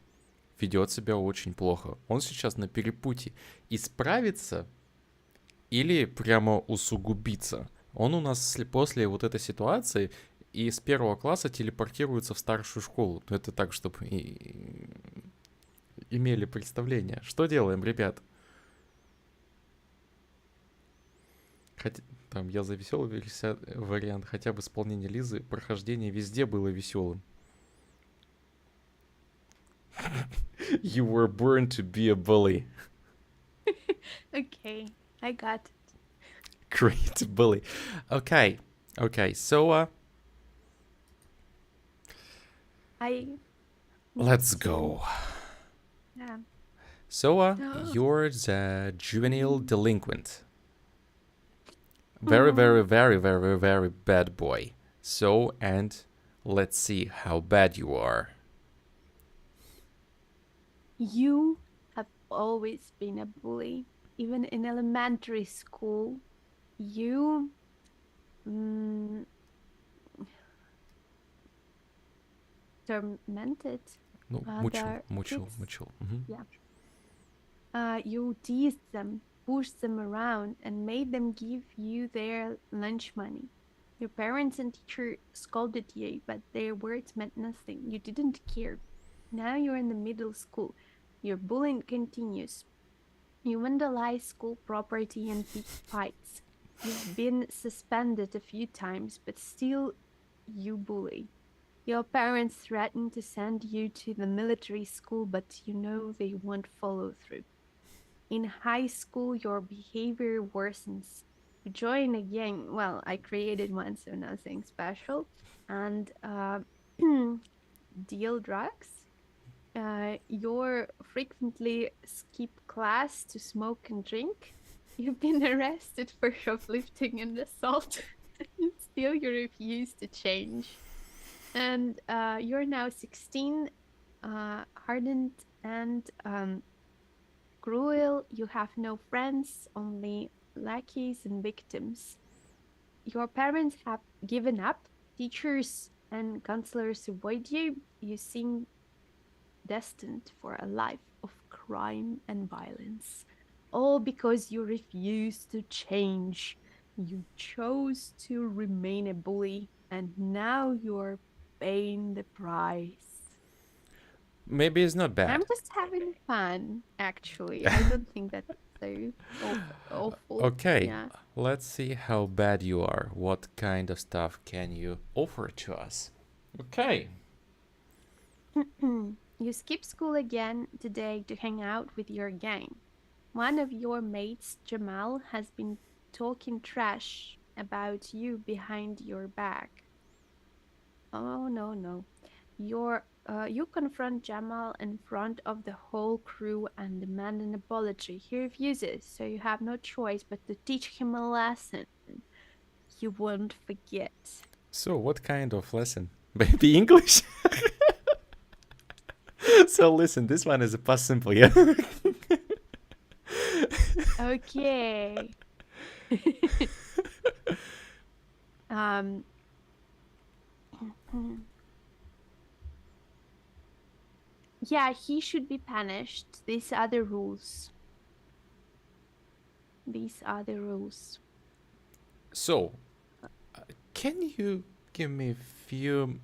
Ведет себя очень плохо. Он сейчас на перепутье. Исправиться или прямо усугубиться. Он у нас после вот этой ситуации и с 1 класса телепортируется в старшую школу. Ну, это так, чтобы имели представление. Что делаем, ребят? Там я за веселый вариант, хотя в исполнении Лизы прохождение везде было веселым. You were born to be a bully. Okay, I got it. Great bully. Okay, so let's go. Yeah. So you're the juvenile delinquent. Very, very, very, very, very bad boy. So, and let's see how bad you are. You have always been a bully. Even in elementary school, you tormented Ну, other мучил. kids. Мгм. Yeah. You teased them, pushed them around, and made them give you their lunch money. Your parents and teacher scolded you, but their words meant nothing. You didn't care. Now you're in the middle school. Your bullying continues. You vandalize school property and pick fights. You've been suspended a few times, but still you bully. Your parents threaten to send you to the military school, but you know they won't follow through. In high school, your behavior worsens. You join a gang. Well, I created one, so nothing special. And deal drugs. You frequently skip class to smoke and drink. You've been arrested for shoplifting and assault. Still, you refuse to change. And you're now 16, hardened and cruel. You have no friends, only lackeys and victims. Your parents have given up. Teachers and counselors avoid you. You seem destined for a life of crime and violence. All because you refuse to change. You chose to remain a bully, and now you're paying the price. Maybe it's not bad. I'm just having fun, actually. I don't think that's so awful. Okay, Yeah. let's see how bad you are. What kind of stuff can you offer to us? Okay. You skip school again today to hang out with your gang. One of your mates, Jamal, has been talking trash about you behind your back. Oh, no. You confront Jamal in front of the whole crew and demand an apology. He refuses, so you have no choice but to teach him a lesson you won't forget. So, what kind of lesson? Baby English? So, listen, this one is a past simple, yeah? Okay. Yeah, he should be punished. These are the rules. These are the rules. So, can you give me a few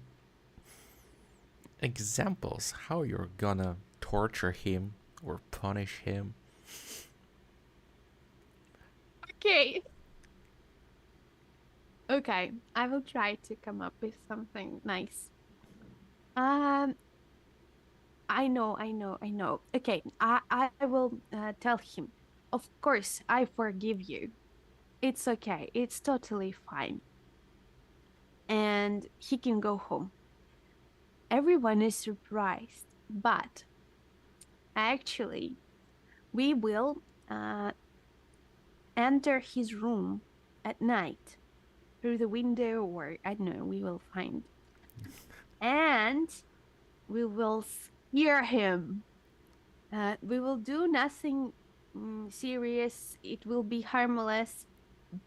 examples how you're gonna torture him or punish him? Okay, I will try to come up with something nice. I know. Okay, I will tell him. Of course, I forgive you. It's okay. It's totally fine. And he can go home. Everyone is surprised, but actually, we will enter his room at night through the window, or I don't know, we will find. And we will scare him. We will do nothing serious. It will be harmless,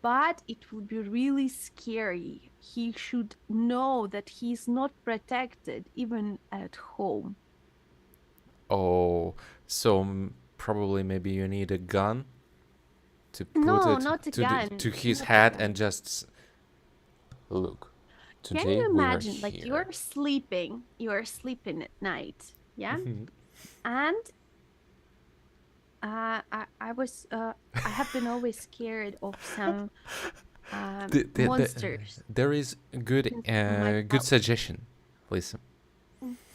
but it will be really scary. He should know that he's not protected even at home. Oh, so probably maybe you need a gun to put No, it not a to gun. to his Not a head gun. and just look. Can Today you we are imagine, like here. you're sleeping at night, yeah? Mhm. And I have been always scared of some monsters. There is a good in my good house. suggestion. Listen,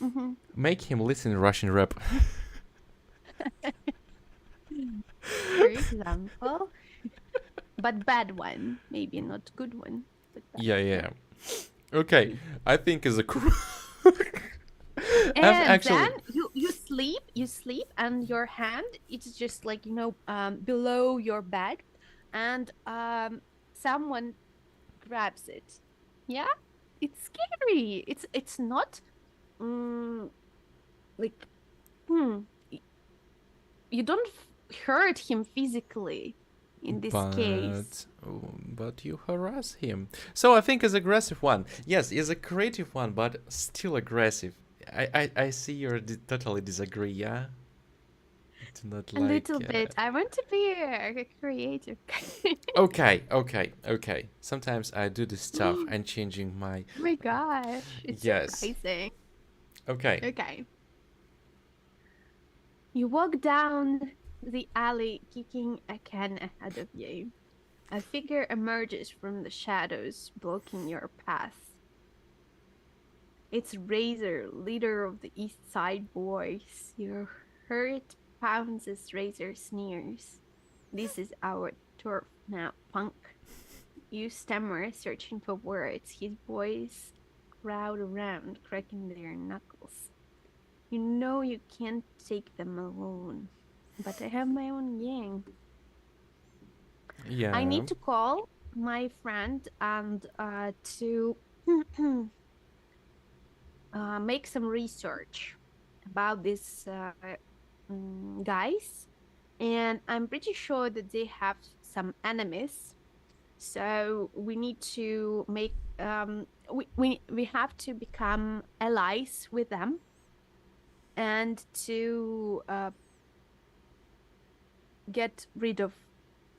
Mhm. make him listen Russian rap. For example, but bad one, maybe not good one. But bad Yeah. one. Okay, I think is a And then you sleep, and your hand it's just like below your bed, and someone grabs it. Yeah, it's scary. It's not like you don't hurt him physically in this case. But you harass him. So I think is aggressive one. Yes, is a creative one, but still aggressive. I see you totally disagree, yeah? Do not A like... little bit. I want to be creative. Okay. Sometimes I do this stuff and changing my... Oh my gosh, it's Yes. surprising. Okay. Okay. You walk down the alley, kicking a can ahead of you. A figure emerges from the shadows, blocking your path. It's Razor, leader of the East Side Boys. Your heart pounds as Razor sneers. This is our turf now, punk. You stammer, searching for words. His boys crowd around, cracking their knuckles. You know you can't take them alone, but I have my own gang. I Yeah. need to call my friend and to make some research about these guys, and I'm pretty sure that they have some enemies. So we need to make we have to become allies with them and to get rid of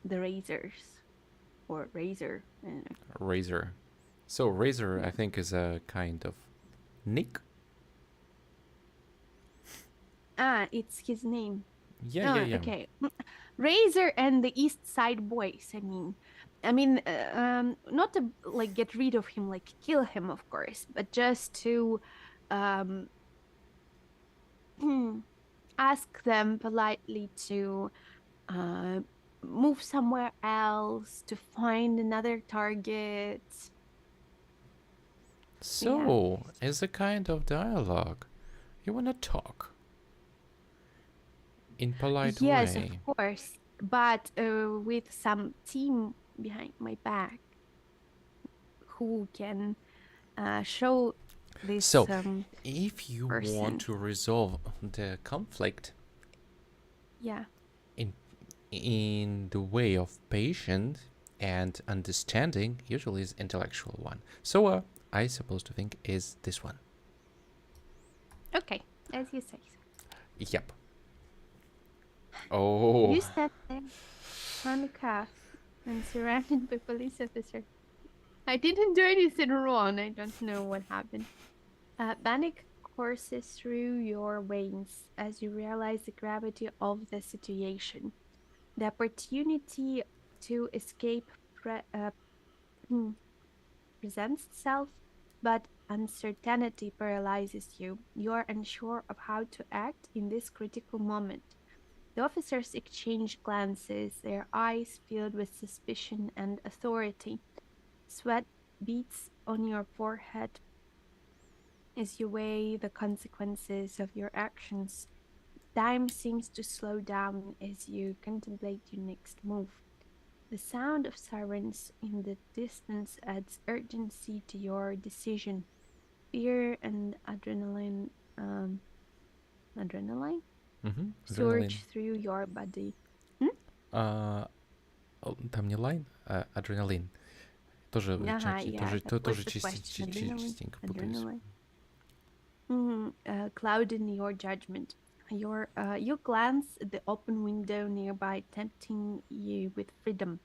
the razors or razor. I don't know. Razor. So Razor, I Yeah. think, is a kind of nick. It's his name. Yeah. Okay. Razor and the East Side Boys. Not to like get rid of him, like kill him, of course, but just to um ask them politely to uh move somewhere else to find another target. Yeah. So, as a kind of dialogue, you wanna talk in polite Yes, of way. course, but with some team behind my back who can show this So, if you want person. to resolve the conflict Yeah. in the way of patient and understanding, usually is intellectual one. So, I suppose to think is this one. Okay, as you say. Yep. Oh. You stand there, handcuffed and surrounded by police officers. I didn't do anything wrong. I don't know what happened. Panic courses through your veins as you realize the gravity of the situation. The opportunity to escape presents itself, but uncertainty paralyzes you. You are unsure of how to act in this critical moment. The officers exchange glances, their eyes filled with suspicion and authority. Sweat beats on your forehead as you weigh the consequences of your actions. Time seems to slow down as you contemplate your next move. The sound of sirens in the distance adds urgency to your decision. Fear and adrenaline Adrenaline. surge through your body. Hmm? Там не лайн, а адреналин. Тоже, Yeah, that was the question. частенько путаюсь. Clouding your judgment. You glance at the open window nearby, tempting you with freedom.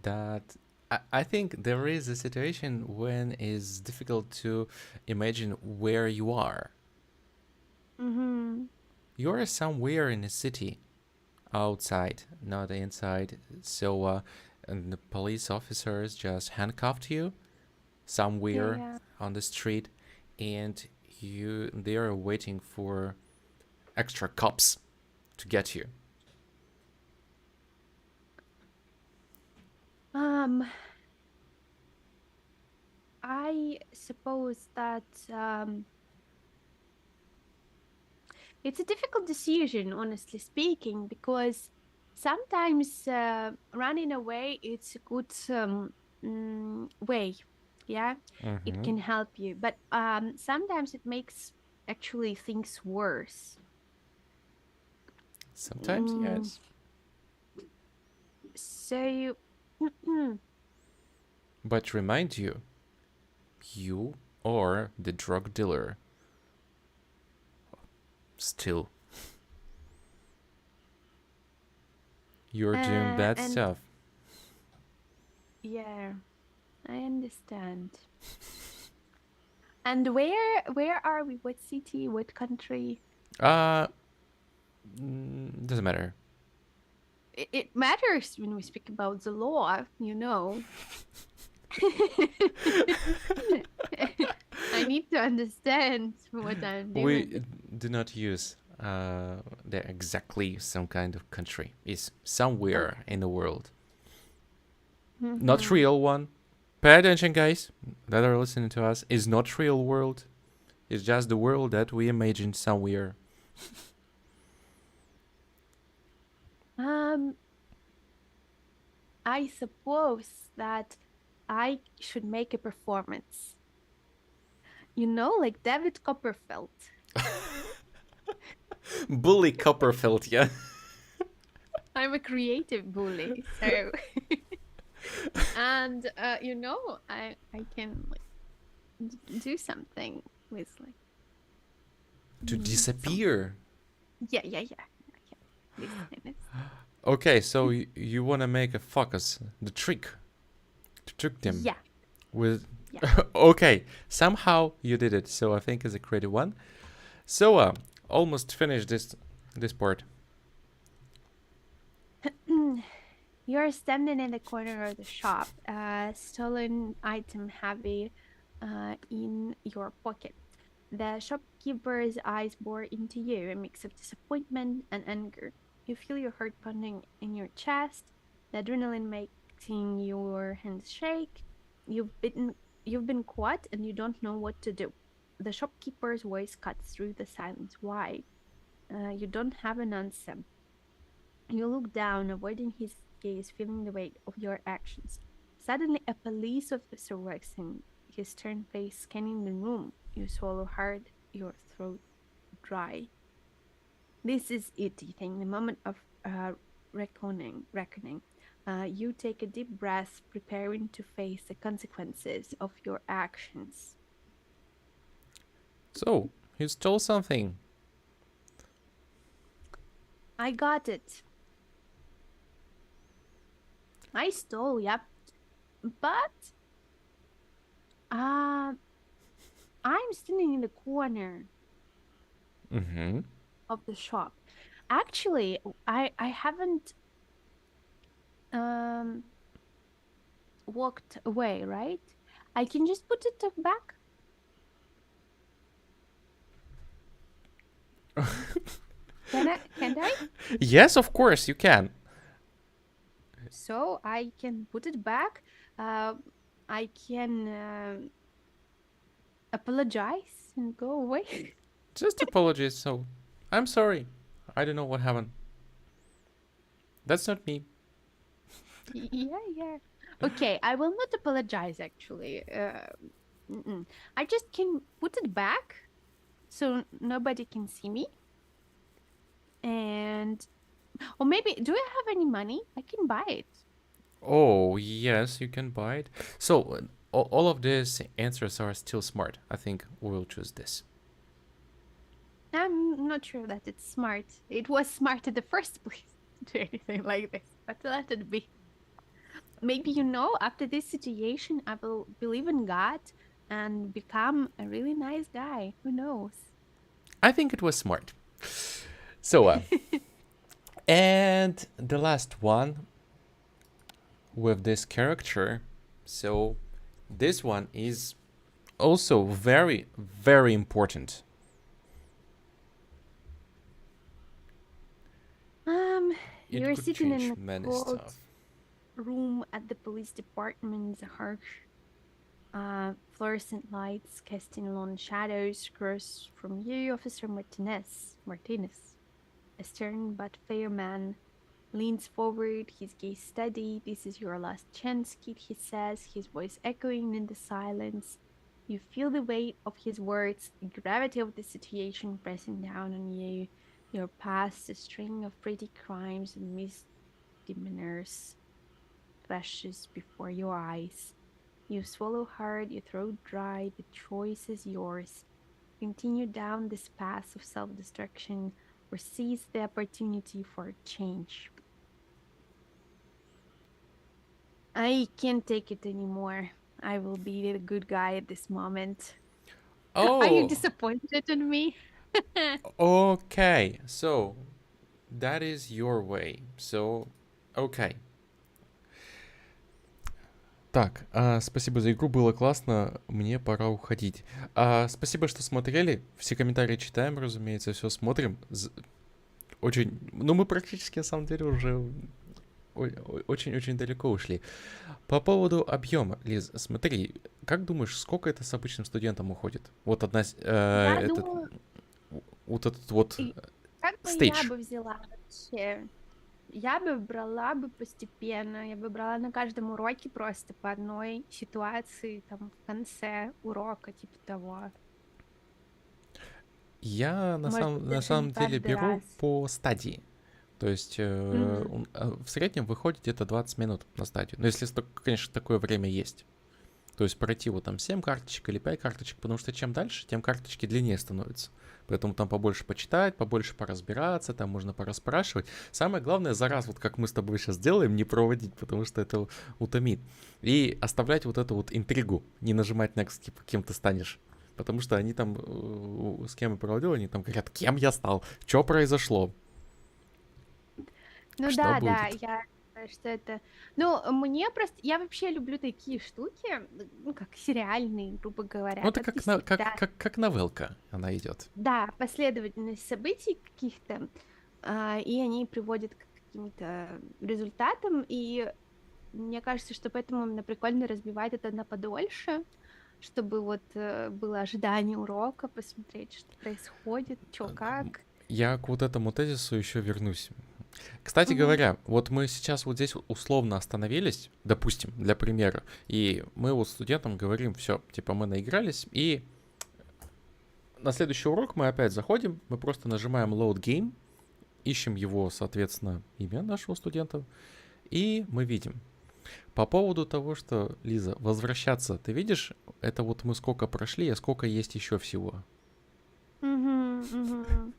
That I think there is a situation when it's difficult to imagine where you are. You are somewhere in a city, outside, not inside. So, and the police officers just handcuffed you somewhere Yeah. on the street, and they are waiting for extra cops to get you. I suppose that it's a difficult decision, honestly speaking, because sometimes running away it's a good way. Yeah, it can help you, but sometimes it makes actually things worse. Sometimes, Mm, yes. so But remind you, You are the drug dealer. Still. You're doing bad And stuff. yeah, I understand. And where are we? What city? What country? Doesn't matter. It matters when we speak about the law, you know. I need to understand what I'm doing. We do not use the exactly some kind of country. It's somewhere Okay. in the world. Not Mhm. real one. Pay attention, guys, that are listening to us. It's not real world. It's just the world that we imagine somewhere. I suppose that I should make a performance. You know, like David Copperfield. Bully Copperfield, yeah. I'm a creative bully, so and you know, I can like do something with like To some disappear. yeah. This kind of Okay, so you want to make a focus, the trick, to trick them yeah, with. yeah. Okay, somehow you did it. So I think it's a creative one. So almost finished this part. You're standing in the corner of the shop, stolen item heavy in your pocket. The shopkeeper's eyes bore into you, a mix of disappointment and anger. You feel your heart pounding in your chest, the adrenaline making your hands shake. You've been caught and you don't know what to do. The shopkeeper's voice cuts through the silence. Why? You don't have an answer. You look down, avoiding his gaze, feeling the weight of your actions. Suddenly, a police officer walks in, his stern face scanning the room. You swallow hard, your throat dry. This is it, you think, the moment of reckoning. You take a deep breath, preparing to face the consequences of your actions. So you stole something. I got it. I stole, yep. But uh, I'm standing in the corner Mm-hmm. of the shop. Actually, I haven't um walked away, right? I can just put it back. Can I? Can I? Yes, of course you can. So I can put it back. Uh, I can apologize and go away. Just apologies. So I'm sorry. I don't know what happened. That's not me. Yeah. Okay, I will not apologize. Actually, I just can put it back so nobody can see me. And or maybe do I have any money? I can buy it. Oh, yes, you can buy it. So, all of these answers are still smart. I think we'll choose this. I'm not sure that it's smart. It was smart in the first place to do anything like this, but let it be. Maybe you know, after this situation, I will believe in God and become a really nice guy. Who knows? I think it was smart. So, and the last one with this character. So, this one is also very, very important. It You're could sitting in change a many cold stuff. room at the police department. The harsh fluorescent lights casting long shadows across from you. Officer Martinez, a stern but fair man, leans forward, his gaze steady. This is your last chance, kid, he says, his voice echoing in the silence. You feel the weight of his words, the gravity of the situation pressing down on you. Your past, a string of petty crimes and misdemeanors, flashes before your eyes. You swallow hard, your throat dry, the choice is yours. Continue down this path of self-destruction or seize the opportunity for change. I can't take it anymore. I will be the good guy at this moment. Are you Oh, disappointed in me? okay. So that is your way. So, okay. Так, спасибо за игру, было классно, мне пора уходить. Спасибо, что смотрели, все комментарии читаем, разумеется, все смотрим. Очень, ну мы практически на самом деле уже очень-очень далеко ушли. По поводу объема, Лиз, смотри, как думаешь, сколько это с обычным студентом уходит? Вот Я думаю, вот этот вот как бы я стейдж. бы взяла вообще. Я бы брала бы постепенно, я бы брала на каждом уроке просто по одной ситуации, там, в конце урока, типа того. Я Может быть, на даже не самом деле каждый беру раз. по стадии. То есть Мгм. в среднем выходит где-то 20 минут на стадию. Но если, конечно, такое время есть. То есть пройти вот там 7 карточек или 5 карточек, потому что чем дальше, тем карточки длиннее становятся. Поэтому там побольше почитать, побольше поразбираться, там можно пораспрашивать. Самое главное, за раз, вот как мы с тобой сейчас делаем, не проводить, потому что это утомит. И оставлять вот эту вот интригу, не нажимать на типа, кем ты станешь. Потому что они там, с кем я проводил, они там говорят, кем я стал, что произошло, Ну что да, да, будет. я считаю, что это... Ну, мне просто... Я вообще люблю такие штуки, ну, как сериальные, грубо Ну, говоря, это когда действительно... как новелка она идет. Да, последовательность событий каких-то, и они приводят к каким-то результатам, и мне кажется, что поэтому именно прикольно разбивать это на подольше, чтобы вот было ожидание урока, посмотреть, что происходит, что как. Я к вот этому тезису еще вернусь. Кстати Мгм. говоря, вот мы сейчас вот здесь условно остановились, допустим, для примера, и мы вот студентам говорим, все, типа мы наигрались, и на следующий урок мы опять заходим, мы просто нажимаем load game, ищем его, соответственно, имя нашего студента, и мы видим. По поводу того, что, Лиза, возвращаться, ты видишь, это вот мы сколько прошли, а сколько есть еще всего. Мгм, мгм.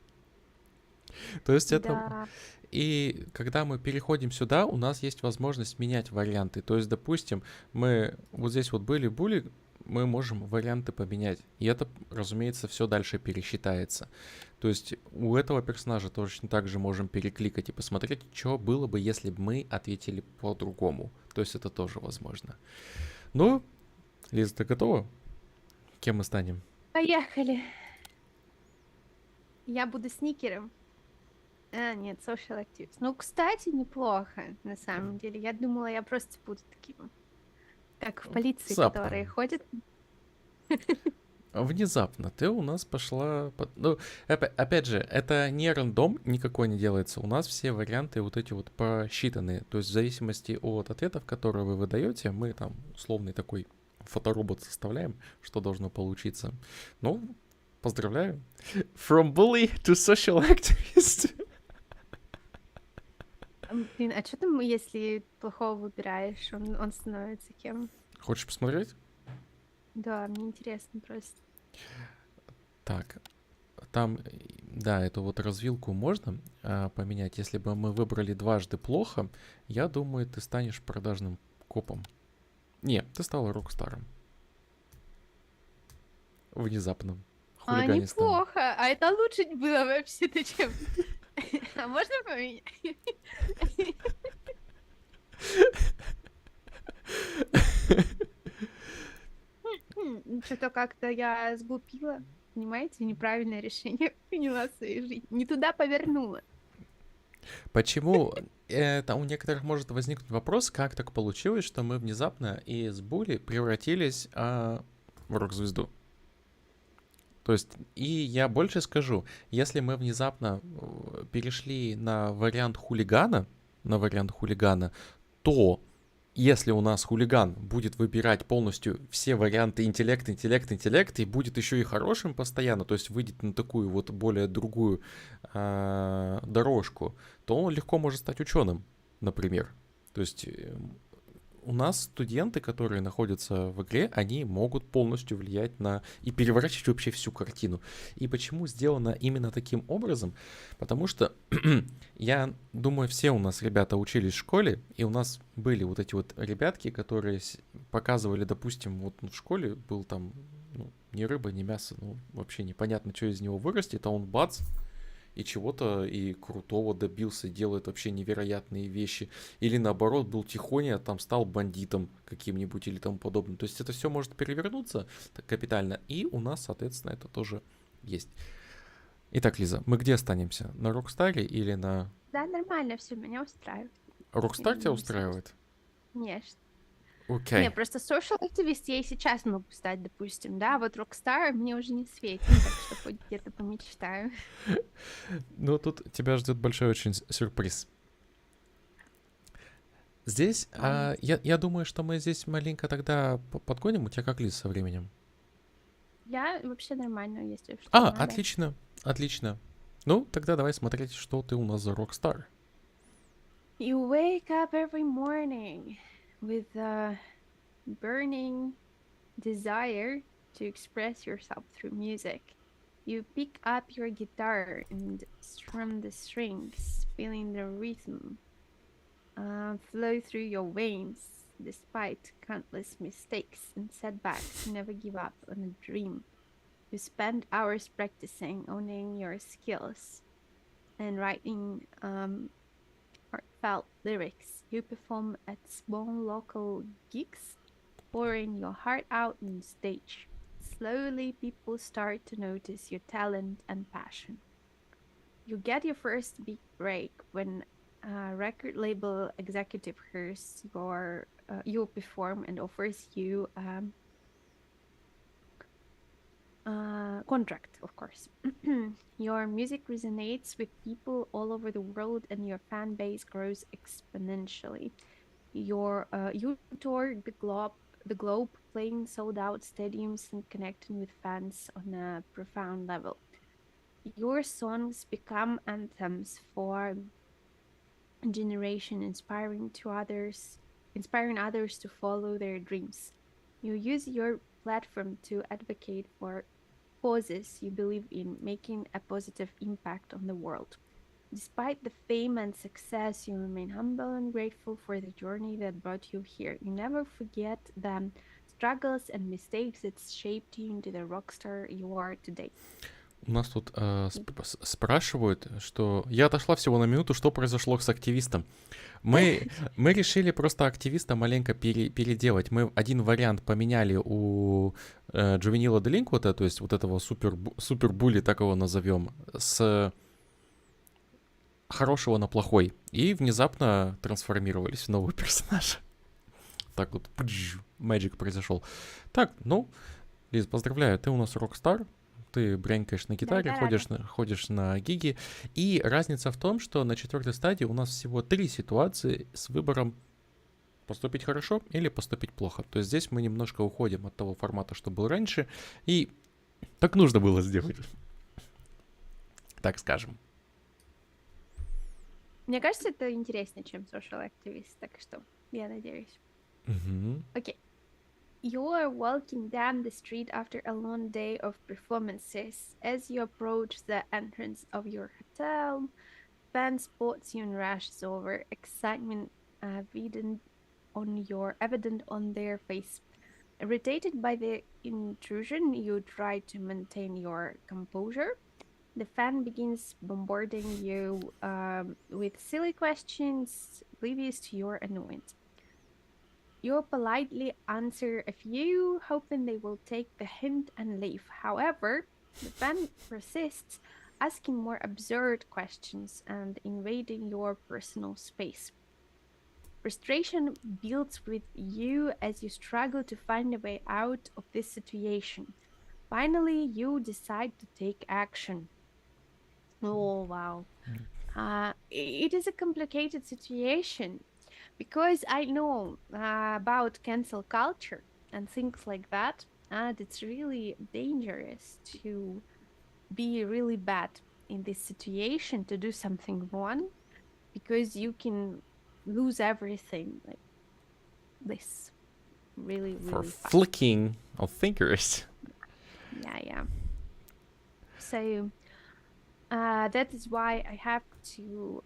То есть это... Да. И когда мы переходим сюда, у нас есть возможность менять варианты. То есть, допустим, мы вот здесь вот были-були, мы можем варианты поменять. И это, разумеется, все дальше пересчитается. То есть у этого персонажа точно так же можем перекликать и посмотреть, что было бы, если бы мы ответили по-другому. То есть это тоже возможно. Ну, Лиза, ты готова? Кем мы станем? Поехали. Я буду сникером. Нет, social activities. Ну, кстати, неплохо, на самом деле. Я думала, я просто буду таким, как в полиции, Внезапно. которые ходят. Внезапно ты у нас пошла... Ну, опять же, это не рандом, никакой не делается. У нас все варианты вот эти вот посчитанные. То есть в зависимости от ответов, которые вы выдаете, мы там условный такой фоторобот составляем, что должно получиться. Ну, поздравляю. From bully to social activist. Блин, а что там, если плохого выбираешь, он становится кем? Хочешь посмотреть? Да, мне интересно просто. Так, там, да, эту вот развилку можно поменять. Если бы мы выбрали дважды плохо, я думаю, ты станешь продажным копом. Не, ты стала рок-старом. Внезапным. Хулиганистом. Неплохо. А это лучше было вообще-то, чем... А можно поменять? Что-то как-то я сглупила. Понимаете, неправильное решение приняла в своей жизни. Не туда повернула. Почему это у некоторых может возникнуть вопрос, как так получилось, что мы внезапно из були превратились в рок-звезду. То есть, и я больше скажу, если мы внезапно перешли на вариант хулигана, то если у нас хулиган будет выбирать полностью все варианты интеллект, и будет еще и хорошим постоянно, то есть выйдет на такую вот более другую дорожку, то он легко может стать ученым, например. То есть у нас студенты, которые находятся в игре, они могут полностью влиять на и переворачивать вообще всю картину. И почему сделано именно таким образом? Потому что я думаю, все у нас ребята учились в школе, и у нас были вот эти вот ребятки, которые показывали, допустим, вот в школе был там ни рыба, ни мясо, вообще непонятно, что из него вырастет, а он бац, и чего-то и крутого добился, делает вообще невероятные вещи. Или наоборот, был тихоня, там стал бандитом каким-нибудь или тому подобным. То есть это все может перевернуться так капитально. И у нас, соответственно, это тоже есть. Итак, Лиза, мы где останемся? На Рокстаре или на... Да, нормально, все меня устраивает. Рокстар тебя устраивает? Конечно. Окей. Не, просто social activist я и сейчас могу стать, допустим, да, вот Rockstar мне уже не светит, так что хоть где-то помечтаю. Ну, тут тебя ждет большой очень сюрприз. Здесь, я думаю, что мы здесь маленько тогда подгоним. У тебя как, Лиз, со временем? Я вообще нормально, если что надо. Отлично, отлично. Ну, тогда давай смотреть, что ты у нас за Rockstar. You wake up every morning with a burning desire to express yourself through music. You pick up your guitar and strum the strings, feeling the rhythm flow through your veins. Despite countless mistakes and setbacks, you never give up on a dream. You spend hours practicing, owning your skills, and writing heartfelt lyrics. You perform at small local gigs, pouring your heart out on stage. Slowly, people start to notice your talent and passion. You get your first big break when a record label executive hears you perform and offers you contract, of course. Your music resonates with people all over the world, and your fan base grows exponentially. You tour the globe, playing sold-out stadiums and connecting with fans on a profound level. Your songs become anthems for a generation, inspiring others to follow their dreams. You use your platform to advocate for causes you believe in, making a positive impact on the world. Despite the fame and success, you remain humble and grateful for the journey that brought you here. You never forget the struggles and mistakes that shaped you into the rock star you are today. У нас тут спрашивают, что я отошла всего на минуту, что произошло с активистом. Мы решили просто активиста маленько переделать. Мы один вариант поменяли у Juvenile Delinquent, то есть вот этого супер-були, так его назовем, с хорошего на плохой. И внезапно трансформировались в новый персонаж. Так вот, magic произошел. Так, ну, Лиз, поздравляю, ты у нас рок-стар. Ты бренькаешь на гитаре, ходишь на гиги. И разница в том, что на 4-й стадии у нас всего 3 ситуации с выбором поступить хорошо или поступить плохо. То есть здесь мы немножко уходим от того формата, что был раньше. И так нужно было сделать. Так скажем. Мне кажется, это интереснее, чем social activist, так что я надеюсь. Окей. You're walking down the street after a long day of performances. As you approach the entrance of your hotel, fan spots you and rushes over, excitement evident on their face. Irritated by the intrusion, you try to maintain your composure. The fan begins bombarding you with silly questions, oblivious to your annoyance. You politely answer a few, hoping they will take the hint and leave. However, the fan persists, asking more absurd questions and invading your personal space. Frustration builds with you as you struggle to find a way out of this situation. Finally, you decide to take action. Oh, wow. It is a complicated situation. Because I know about cancel culture and things like that, and it's really dangerous to be really bad in this situation, to do something wrong, because you can lose everything. Like, this really, For really fast. flicking of fingers. Yeah. So that is why I have to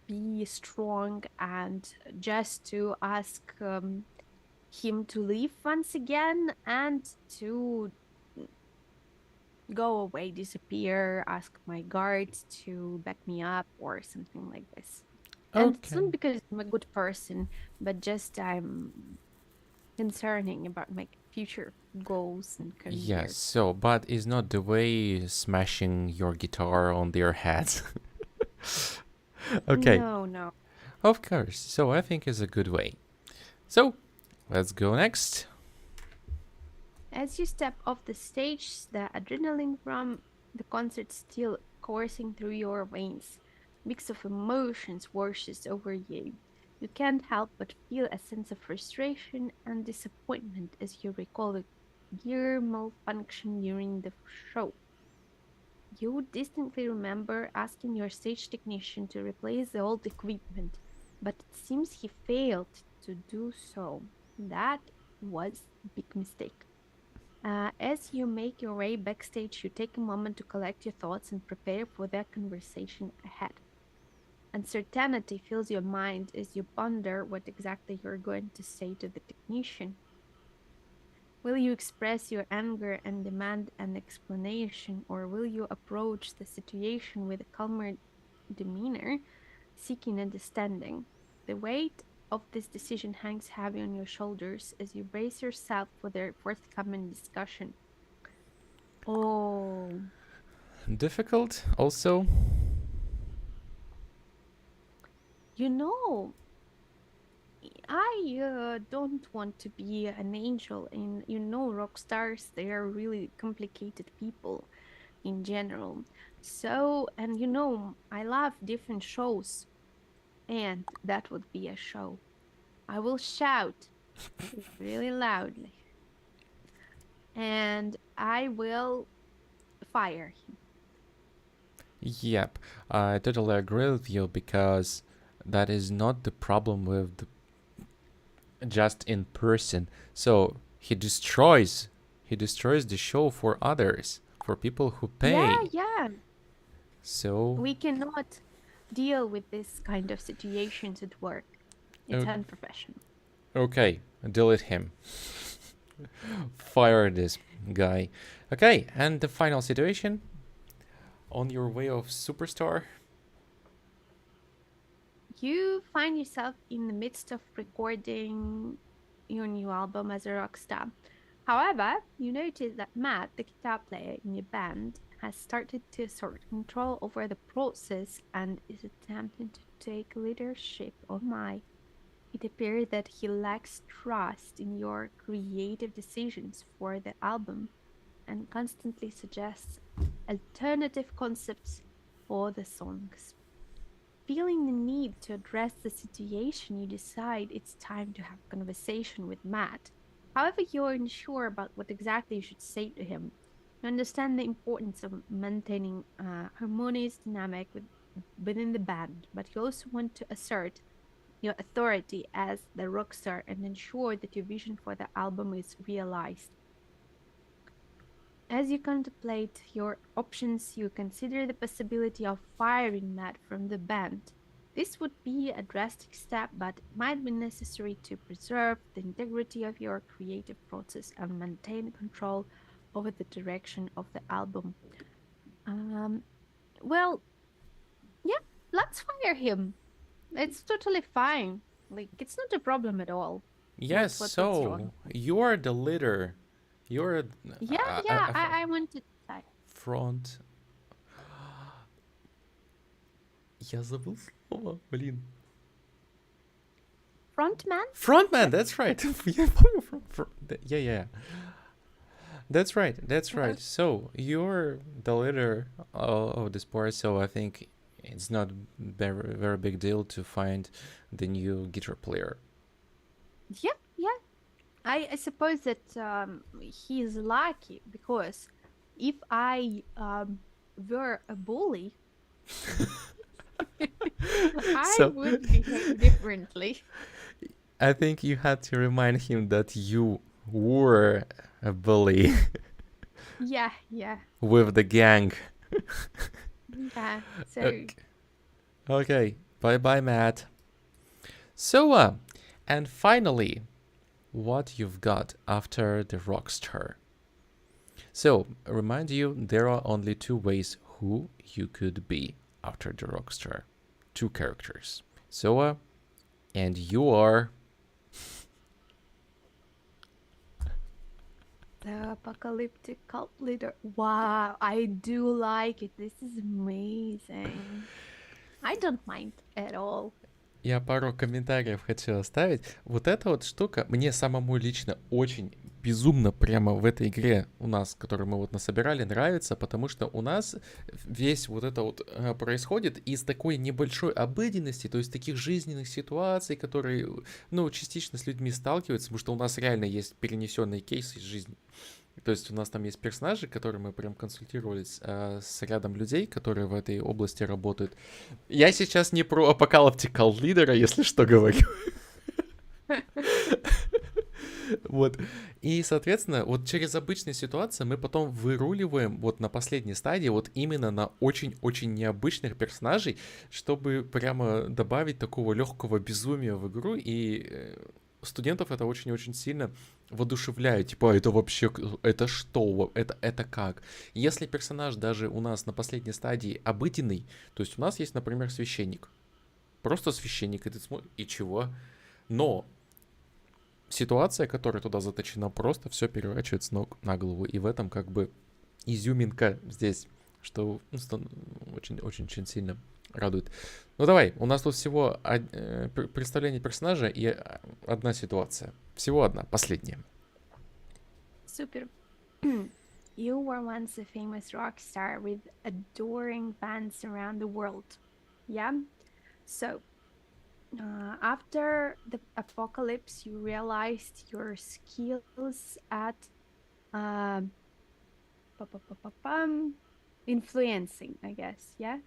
be strong and just to ask him to leave once again and to go away, disappear, ask my guards to back me up or something like this. And it's Okay. not because I'm a good person, but just I'm concerning about my future goals and Yes, career. so, but is not the way smashing your guitar on their heads. Okay, No. of course. So I think it's a good way. So, let's go next. As you step off the stage, the adrenaline from the concert still coursing through your veins. Mix of emotions washes over you. You can't help but feel a sense of frustration and disappointment as you recall the gear malfunction during the show. You distinctly remember asking your stage technician to replace the old equipment, but it seems he failed to do so. That was a big mistake. As you make your way backstage, you take a moment to collect your thoughts and prepare for the conversation ahead. Uncertainty fills your mind as you ponder what exactly you're going to say to the technician. Will you express your anger and demand an explanation, or will you approach the situation with a calmer demeanor, seeking understanding? The weight of this decision hangs heavy on your shoulders as you brace yourself for their forthcoming discussion. Oh, Difficult also. you know, I don't want to be an angel, and rock stars, they are really complicated people in general. So, and I love different shows, and that would be a show. I will shout really loudly, and I will fire him. Yep, I totally agree with you because that is not the problem with just in person. So he destroys the show for others, for people who pay. Yeah. So, We cannot deal with this kind of situations at work. It's o- unprofessional. okay, delete him. Fire this guy. Okay, and the final situation on your way of superstar. You find yourself in the midst of recording your new album as a rock star. However, you notice that Matt, the guitar player in your band, has started to assert control over the process and is attempting to take leadership. Oh my. It appears that he lacks trust in your creative decisions for the album and constantly suggests alternative concepts for the songs. Feeling the need to address the situation, you decide it's time to have a conversation with Matt. However, you're unsure about what exactly you should say to him. You understand the importance of maintaining a harmonious dynamic within the band, but you also want to assert your authority as the rock star and ensure that your vision for the album is realized. As you contemplate your options, you consider the possibility of firing Matt from the band. This would be a drastic step, but it might be necessary to preserve the integrity of your creative process and maintain control over the direction of the album. Um, well, yeah, let's fire him. It's totally fine. Like, it's not a problem at all. Yes, What's wrong? so you are the leader. You're Yeah, I wanted to say. front. Я забыл слово, блин. Frontman? Frontman, that's right. Я помню yeah. That's right. Uh, So you're the leader of the sport, so I think it's not very big deal to find the new guitar player. yeah. I suppose that he is lucky because if I were a bully, I So would behave differently. I think you had to remind him that you were a bully Yeah, yeah, with the gang. yeah. So, Okay. Okay. Bye bye, Matt. So, and finally, what you've got after the rockstar. So, remind you, there are only two ways who you could be after the rockstar. Two characters. So, and you are. the apocalyptic cult leader. Wow, I do like it. This is amazing. I don't mind at all. Я пару комментариев хочу оставить. Вот эта вот штука мне самому лично очень безумно прямо в этой игре у нас, которую мы вот насобирали, нравится, потому что у нас весь вот это вот происходит из такой небольшой обыденности, то есть таких жизненных ситуаций, которые, ну, частично с людьми сталкиваются, потому что у нас реально есть перенесенные кейсы из жизни. То есть у нас там есть персонажи, которые мы прям консультировались с рядом людей, которые в этой области работают. Я сейчас не про апокалиптикал лидера, если что, говорю. Вот. И, соответственно, вот через обычные ситуации мы потом выруливаем вот на последней стадии вот именно на очень-очень необычных персонажей, чтобы прямо добавить такого легкого безумия в игру, и студентов это очень-очень сильно воодушевляет. Типа, это вообще, это что? Это как? Если персонаж даже у нас на последней стадии обыденный, то есть у нас есть, например, священник. Просто священник, и ты смотришь, и чего? Но ситуация, которая туда заточена, просто все переворачивает с ног на голову. И в этом как бы изюминка здесь, что очень-очень сильно радует. Ну давай, у нас тут всего представление персонажа и одна ситуация. Всего одна, последняя. Super. You were once a famous rock star with adoring fans around the world. Yeah? So, after the apocalypse, you realized your skills at uh, influencing, I guess. Yeah?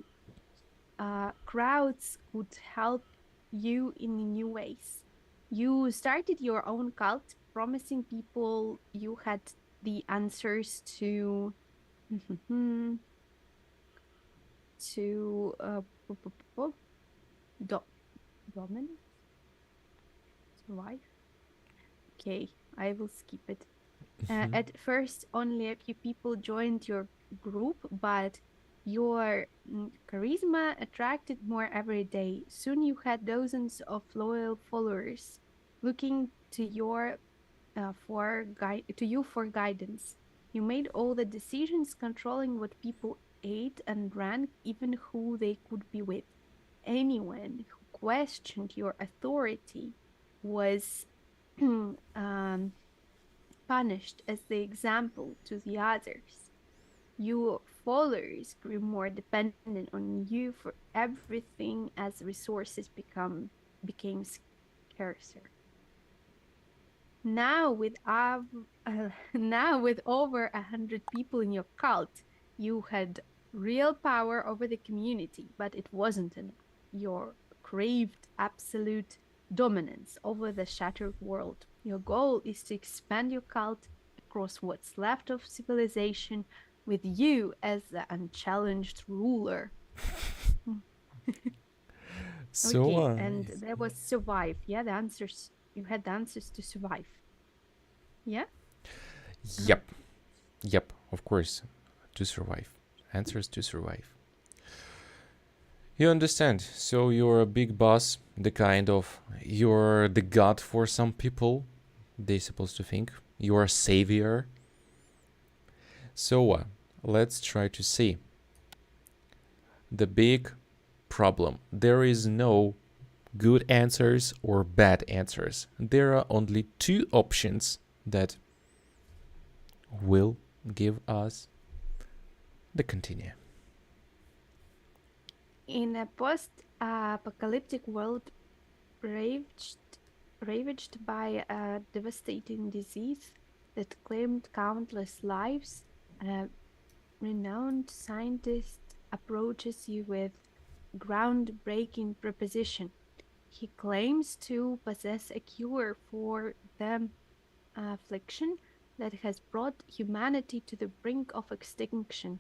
Crowds could help you in new ways. You started your own cult, promising people you had the answers to to dominate, survive. Okay, I will skip it. At first, only a few people joined your group, but your charisma attracted more every day. Soon you had dozens of loyal followers looking to your to you for guidance. You made all the decisions, controlling what people ate and drank, even who they could be with. Anyone who questioned your authority was punished as the example to the others. Your followers grew more dependent on you for everything as resources became scarcer. Now with now with over 100 people in your cult, you had real power over the community, but it wasn't enough. You craved absolute dominance over the shattered world. Your goal is to expand your cult across what's left of civilization with you as the unchallenged ruler. So, Okay, and there was survive. Yeah, the answers, you had the answers to survive. Yeah? Yep, of course, to survive. Answers to survive. You understand, so you're a big boss, you're the god for some people, they're supposed to think. You're a savior. So, let's try to see. The big problem. There is no good answers or bad answers. There are only two options that will give us the continue. In a post-apocalyptic world ravaged by a devastating disease that claimed countless lives, a renowned scientist approaches you with groundbreaking proposition. He claims to possess a cure for the affliction that has brought humanity to the brink of extinction.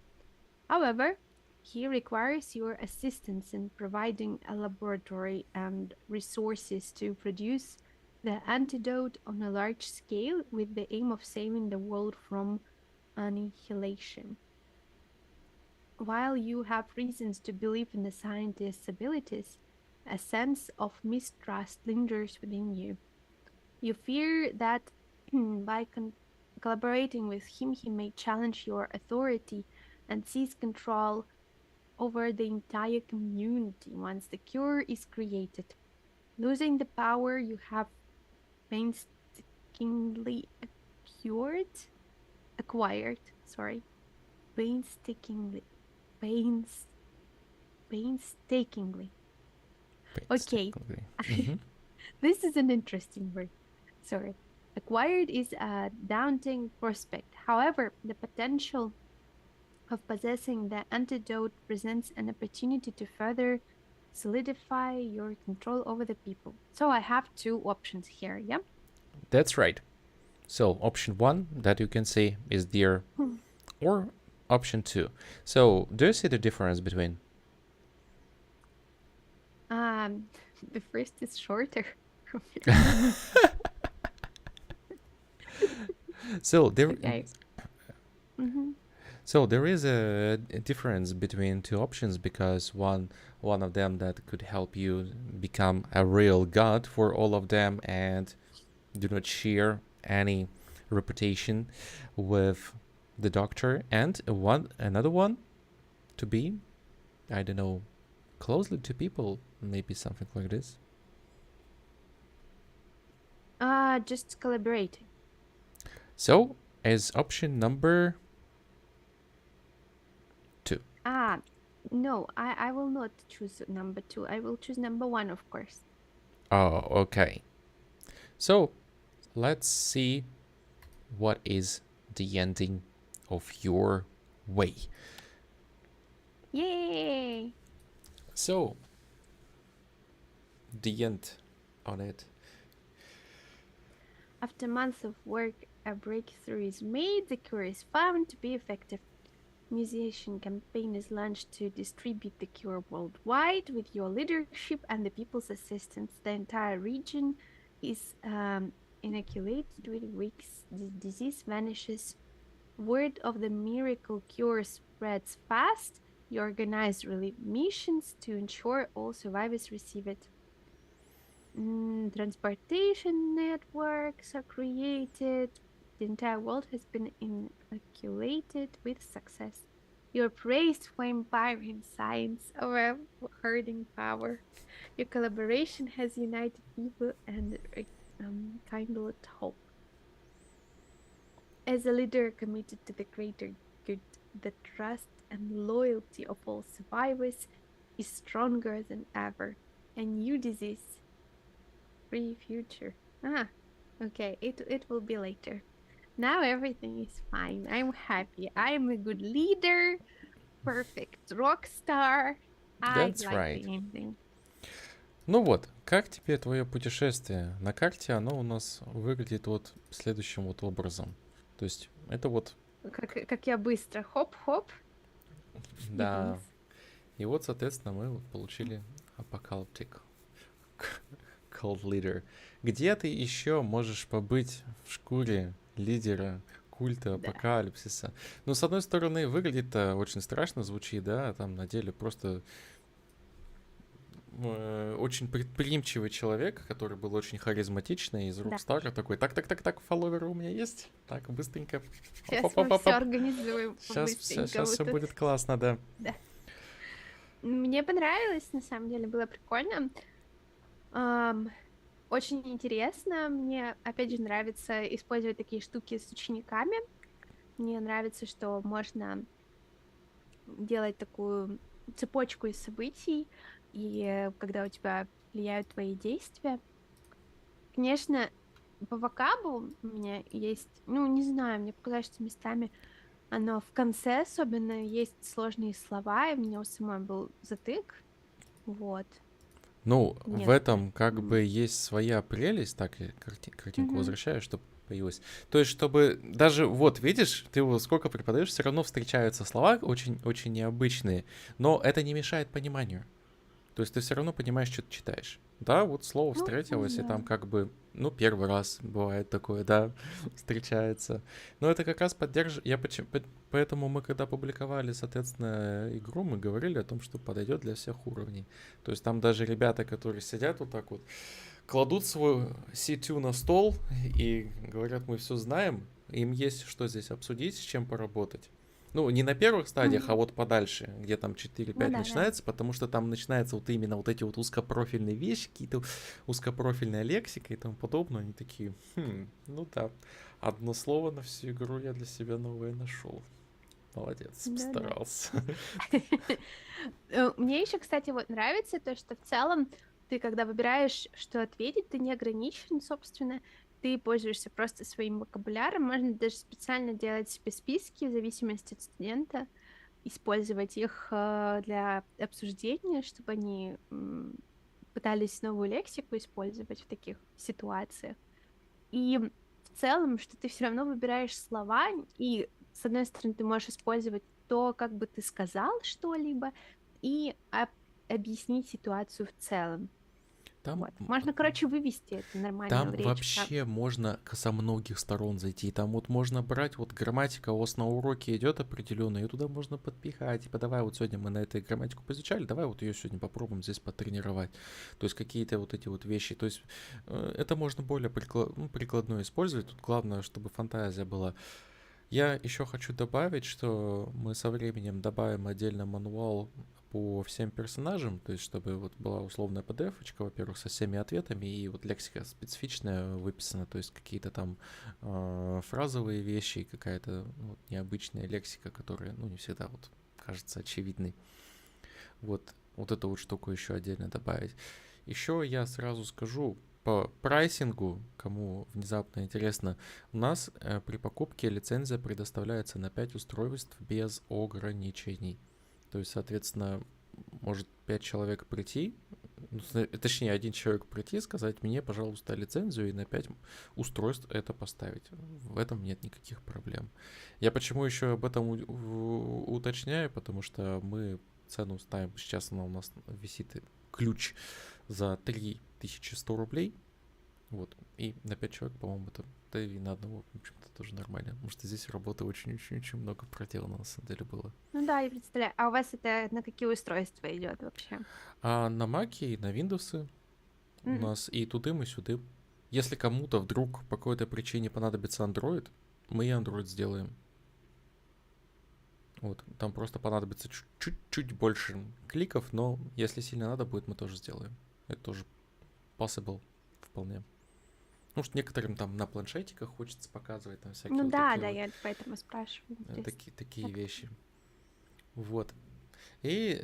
However, he requires your assistance in providing a laboratory and resources to produce the antidote on a large scale with the aim of saving the world from annihilation. While you have reasons to believe in the scientist's abilities, a sense of mistrust lingers within you. You fear that by collaborating with him, he may challenge your authority and seize control over the entire community once the cure is created. Losing the power you have painstakingly acquired, sorry, painstakingly, painstakingly. Okay, this is an interesting word. Sorry. Acquired is a daunting prospect. However, the potential of possessing the antidote presents an opportunity to further solidify your control over the people. So I have two options here, yeah? That's right. So option 1 that you can see is there, or option 2. So do you see the difference between? The first is shorter. So there, Okay. so there is a difference between two options, because one of them that could help you become a real god for all of them and do not share any reputation with the doctor, and another one to be, I don't know, closely to people, maybe something like this. Just collaborating. So as option number 2. No, I will not choose number 2. I will choose number 1, of course. Oh, okay. So let's see what is the ending of your way. Yay! So the end on it. After months of work, a breakthrough is made. The cure is found to be effective. Musician campaign is launched to distribute the cure worldwide with your leadership and the people's assistance. The entire region is inoculated within weeks. The disease vanishes. Word of the miracle cure spreads fast. You organize relief missions to ensure all survivors receive it. Transportation networks are created. The entire world has been inoculated with success. You're praised for empowering science over herding power. Your collaboration has united people and kindled hope. As a leader committed to the greater good, the trust and loyalty of all survivors is stronger than ever. A new disease, free future. Okay, it will be later. Now everything is fine. I'm happy. I am a good leader, perfect rock star. I That's like right. the ending. Ну вот, как тебе твое путешествие? На карте оно у нас выглядит вот следующим вот образом. То есть это вот... Как я быстро. Хоп-хоп. Да. И вот, соответственно, мы вот получили Apocalyptic Cult Leader. Где ты еще можешь побыть в шкуре лидера культа апокалипсиса? Ну, с одной стороны, выглядит очень страшно, звучит, да, там на деле просто очень предприимчивый человек, который был очень харизматичный, из Рокстара, такой, так, фолловеры у меня есть, так, быстренько. Сейчас мы все организуем быстренько. Сейчас все будет классно, да. Да. Мне понравилось, на самом деле, было прикольно. Очень интересно. Мне, опять же, нравится использовать такие штуки с учениками. Мне нравится, что можно делать такую цепочку из событий, и когда у тебя влияют твои действия. Конечно, по вокабу у меня есть, ну, не знаю, мне показалось, что местами оно в конце особенно есть сложные слова, и у меня у самой был затык, вот. Ну, в Нет. этом как Мгм. бы есть своя прелесть, так я картинку Мгм. возвращаю, чтобы появилась. То есть, чтобы даже, вот, видишь, ты вот сколько преподаешь, все равно встречаются слова очень необычные, но это не мешает пониманию. То есть ты все равно понимаешь, что ты читаешь. Да, вот слово Ну, встретилось, и да. там как бы, ну, первый раз бывает такое, да, встречается. Но это как раз поддерживает. Поэтому мы, когда публиковали, соответственно, игру, мы говорили о том, что подойдет для всех уровней. То есть там даже ребята, которые сидят вот так вот, кладут свой C2 на стол и говорят, мы все знаем, им есть что здесь обсудить, с чем поработать. Ну, не на первых стадиях, а Мгм. вот подальше, где там четыре Ну пять да, да. начинается, потому что там начинаются вот именно вот эти вот узкопрофильные вещи, какие-то узкопрофильная лексика и тому подобное. Они такие, ну да, одно слово на всю игру я для себя новое нашел. Молодец, Да, да. постарался. Мне еще, кстати, вот нравится то, что в целом ты, когда выбираешь, что ответить, ты не ограничен, собственно, ты пользуешься просто своим вокабуляром. Можно даже специально делать себе списки в зависимости от студента, использовать их для обсуждения, чтобы они пытались новую лексику использовать в таких ситуациях. И в целом, что ты все равно выбираешь слова, и с одной стороны ты можешь использовать то, как бы ты сказал что-либо, и объяснить ситуацию в целом. Там Вот. Можно, короче, вывести это нормально Там в речь. вообще можно со многих сторон зайти. Там вот можно брать, вот грамматика у вас на уроке идет определенная, и туда можно подпихать. Типа, давай вот сегодня мы на этой грамматику поизучали, давай вот ее сегодня попробуем здесь потренировать. То есть какие-то вот эти вот вещи. То есть это можно более прикладно использовать. Тут главное, чтобы фантазия была. Я еще хочу добавить, что мы со временем добавим отдельно мануал по всем персонажам, то есть чтобы вот была условная PDF-очка, во-первых, со всеми ответами, и вот лексика специфичная выписана, то есть какие-то там фразовые вещи, какая-то вот, необычная лексика, которая, ну, не всегда вот кажется очевидной. Вот эту вот штуку еще отдельно добавить. Еще я сразу скажу, по прайсингу, кому внезапно интересно, у нас при покупке лицензия предоставляется на 5 устройств без ограничений. То есть, соответственно, может 5 человек прийти, точнее, один человек прийти, сказать мне, пожалуйста, лицензию, и на 5 устройств это поставить. В этом нет никаких проблем. Я почему еще об этом уточняю, потому что мы цену ставим, сейчас она у нас висит ключ за 3100 рублей. Вот. И на 5 человек, по-моему, это да и на одного, в общем-то, тоже нормально. Потому что здесь работы очень-очень-очень много проделано, на самом деле, было. Ну да, я представляю. А у вас это на какие устройства идет вообще? А на Маке и на Windows у М. нас и тудым, и сюдым. Если кому-то вдруг по какой-то причине понадобится Android, мы и Android сделаем. Вот, там просто понадобится чуть-чуть больше кликов, но если сильно надо будет, мы тоже сделаем. Это тоже possible вполне. Ну, что некоторым там на планшетиках хочется показывать, там всякие Ну вот да, такие да, вот, я поэтому спрашиваю. Интересно. такие Как это? вещи. Вот. И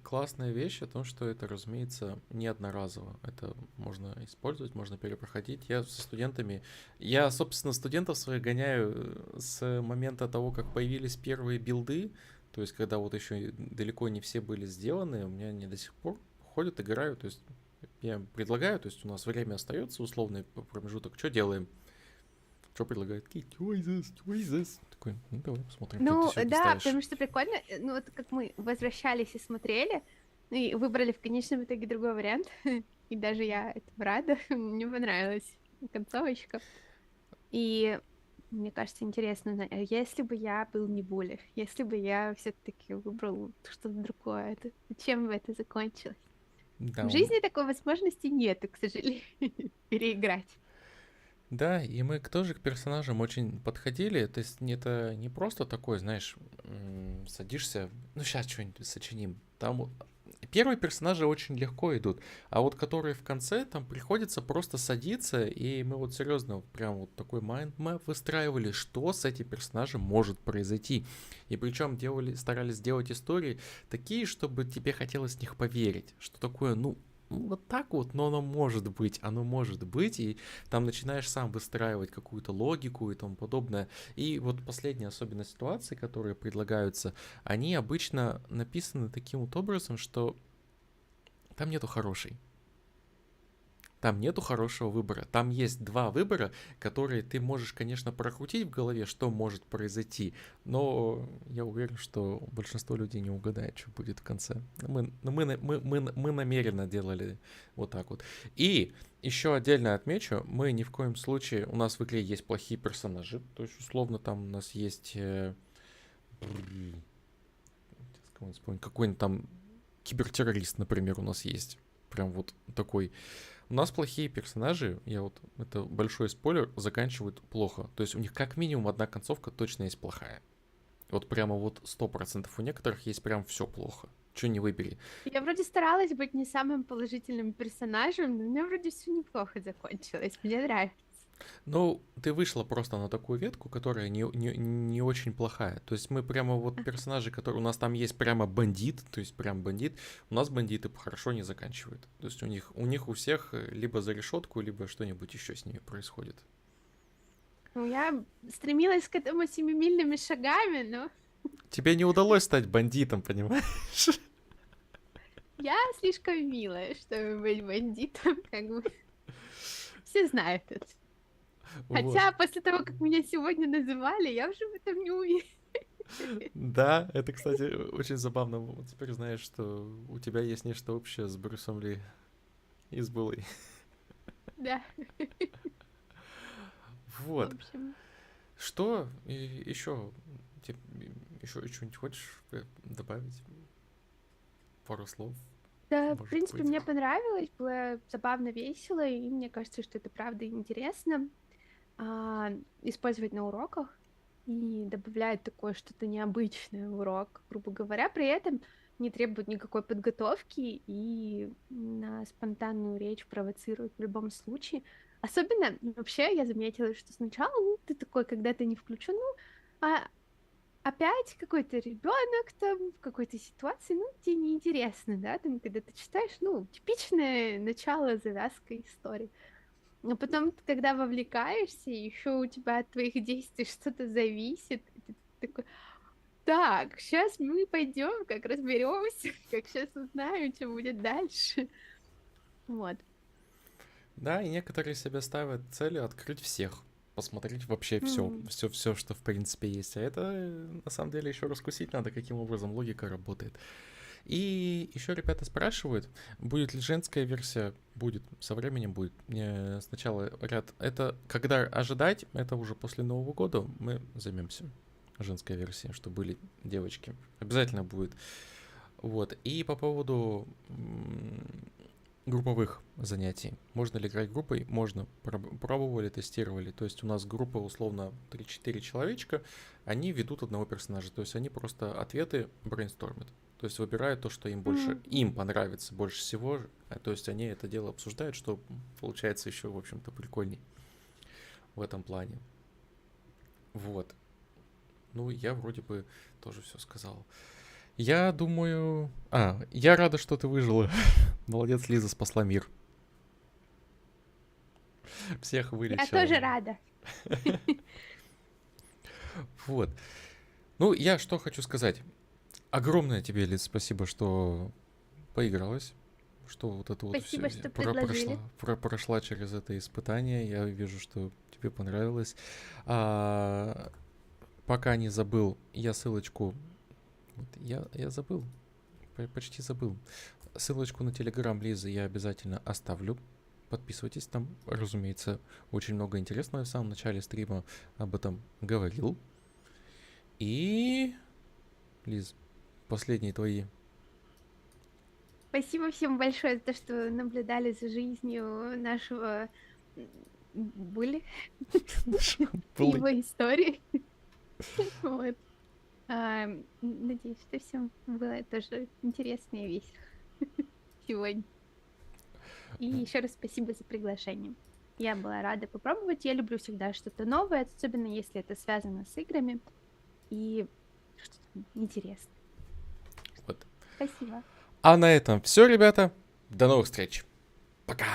классная вещь о том, что это, разумеется, не одноразово. Это можно использовать, можно перепроходить. Я со студентами, я, собственно, студентов своих гоняю с момента того, как появились первые билды, то есть когда вот еще далеко не все были сделаны, у меня они до сих пор ходят, играют, то есть я предлагаю, то есть у нас время остается, условный промежуток, что делаем? Что предлагает? Какие choices? Такой, ну давай посмотрим, что ты Ну, сегодня да, ставишь. потому что прикольно, ну, вот как мы возвращались и смотрели, ну, и выбрали в конечном итоге другой вариант, и даже я этому рада, мне понравилась концовочка. И мне кажется, интересно, если бы я был не Булев, если бы я все-таки выбрал что-то другое, чем бы это закончилось? Да, В жизни такой возможности нету, к сожалению, переиграть. да, и мы тоже к персонажам очень подходили. То есть это не просто такой, знаешь, садишься, ну сейчас что-нибудь сочиним. Там первые персонажи очень легко идут, а вот которые в конце, там приходится просто садиться, и мы вот серьезно вот прям вот такой майндмэп выстраивали, что с этим персонажем может произойти. И причем старались сделать истории такие, чтобы тебе хотелось в них поверить, что такое, ну, вот так вот, но оно может быть, и там начинаешь сам выстраивать какую-то логику и тому подобное. И вот последние особенно ситуации, которые предлагаются, они обычно написаны таким вот образом, что Там нету хорошей. Там нету хорошего выбора. Там есть два выбора, которые ты можешь, конечно, прокрутить в голове, что может произойти, но я уверен, что большинство людей не угадает, что будет в конце. Мы намеренно делали вот так вот. И еще отдельно отмечу, мы ни в коем случае... У нас в игре есть плохие персонажи, то есть, условно, там у нас есть... Какой-нибудь там кибертеррорист, например, у нас есть. Прям вот такой. У нас плохие персонажи, это большой спойлер, заканчивают плохо. То есть у них как минимум одна концовка точно есть плохая. Вот прямо вот 100% у некоторых есть прям все плохо. Че не выбери. Я вроде старалась быть не самым положительным персонажем, но у меня вроде все неплохо закончилось. Мне нравится. Ну, ты вышла просто на такую ветку, которая не очень плохая. То есть мы прямо вот персонажи, которые... У нас там есть прямо бандит, то есть прям бандит. У нас бандиты хорошо не заканчивают. То есть у них у всех либо за решетку, либо что-нибудь еще с ними происходит. Ну, я стремилась к этому семимильными шагами, но Тебе не удалось стать бандитом, понимаешь? я слишком милая, чтобы быть бандитом, как бы. Все знают это. Вот. Хотя после того, как меня сегодня называли, я уже в этом не уверена. Да, это, кстати, очень забавно. Вот теперь знаешь, что у тебя есть нечто общее с Брюсом Ли и с Булой. Да, в Вот. общем. Что еще? Еще что-нибудь хочешь добавить? Пару слов, Да, в может принципе, быть. мне понравилось, было забавно, весело, и мне кажется, что это правда интересно использовать на уроках и добавляет такое что-то необычное в урок, грубо говоря, при этом не требует никакой подготовки и на спонтанную речь провоцирует в любом случае. Особенно, вообще, я заметила, что сначала, ну, ты такой, когда ты не включен, ну, а опять какой-то ребенок там в какой-то ситуации, ну, тебе неинтересно, да, там, когда ты читаешь, ну, типичное начало, завязка истории. Но потом, когда вовлекаешься, еще у тебя от твоих действий что-то зависит, и ты такой, так, сейчас мы пойдем, как разберемся, как сейчас узнаем, что будет дальше. Вот. Да, и некоторые себе ставят целью открыть всех. Посмотреть вообще М. все, что в принципе есть. А это на самом деле еще раскусить надо, каким образом логика работает. И еще ребята спрашивают, будет ли женская версия? Будет, со временем будет. Мне сначала говорят, это когда ожидать, это уже после Нового года мы займемся женской версией, что были девочки. Обязательно будет. Вот. И по поводу групповых занятий. Можно ли играть группой? Можно. Пробовали, тестировали. То есть у нас группа условно 3-4 человечка, они ведут одного персонажа. То есть они просто ответы брейнстормят. То есть выбирают то, что им понравится больше всего. То есть они это дело обсуждают, что получается еще, в общем-то, прикольней в этом плане. Вот. Ну, я вроде бы тоже все сказал. Я думаю... я рада, что ты выжила. Молодец, Лиза спасла мир. Всех Я вылечила. тоже рада. Вот. Ну, я что хочу сказать. Огромное тебе, Лиз, спасибо, что поигралась. Что вот это вот Спасибо, все что предложили. прошла через это испытание. Я вижу, что тебе понравилось. Пока не забыл, я ссылочку... Вот, я забыл. Почти забыл. Ссылочку на Телеграм Лизы я обязательно оставлю. Подписывайтесь там. Разумеется, очень много интересного. Я в самом начале стрима об этом говорил. И... Лиз, последние твои. Спасибо всем большое за то, что наблюдали за жизнью нашего Були, его истории. Вот. Надеюсь, что всем было тоже интересно и весело сегодня. И еще раз спасибо за приглашение. Я была рада попробовать. Я люблю всегда что-то новое, особенно если это связано с играми и что-то интересное. Вот. Спасибо. А на этом все, ребята. До новых встреч. Пока.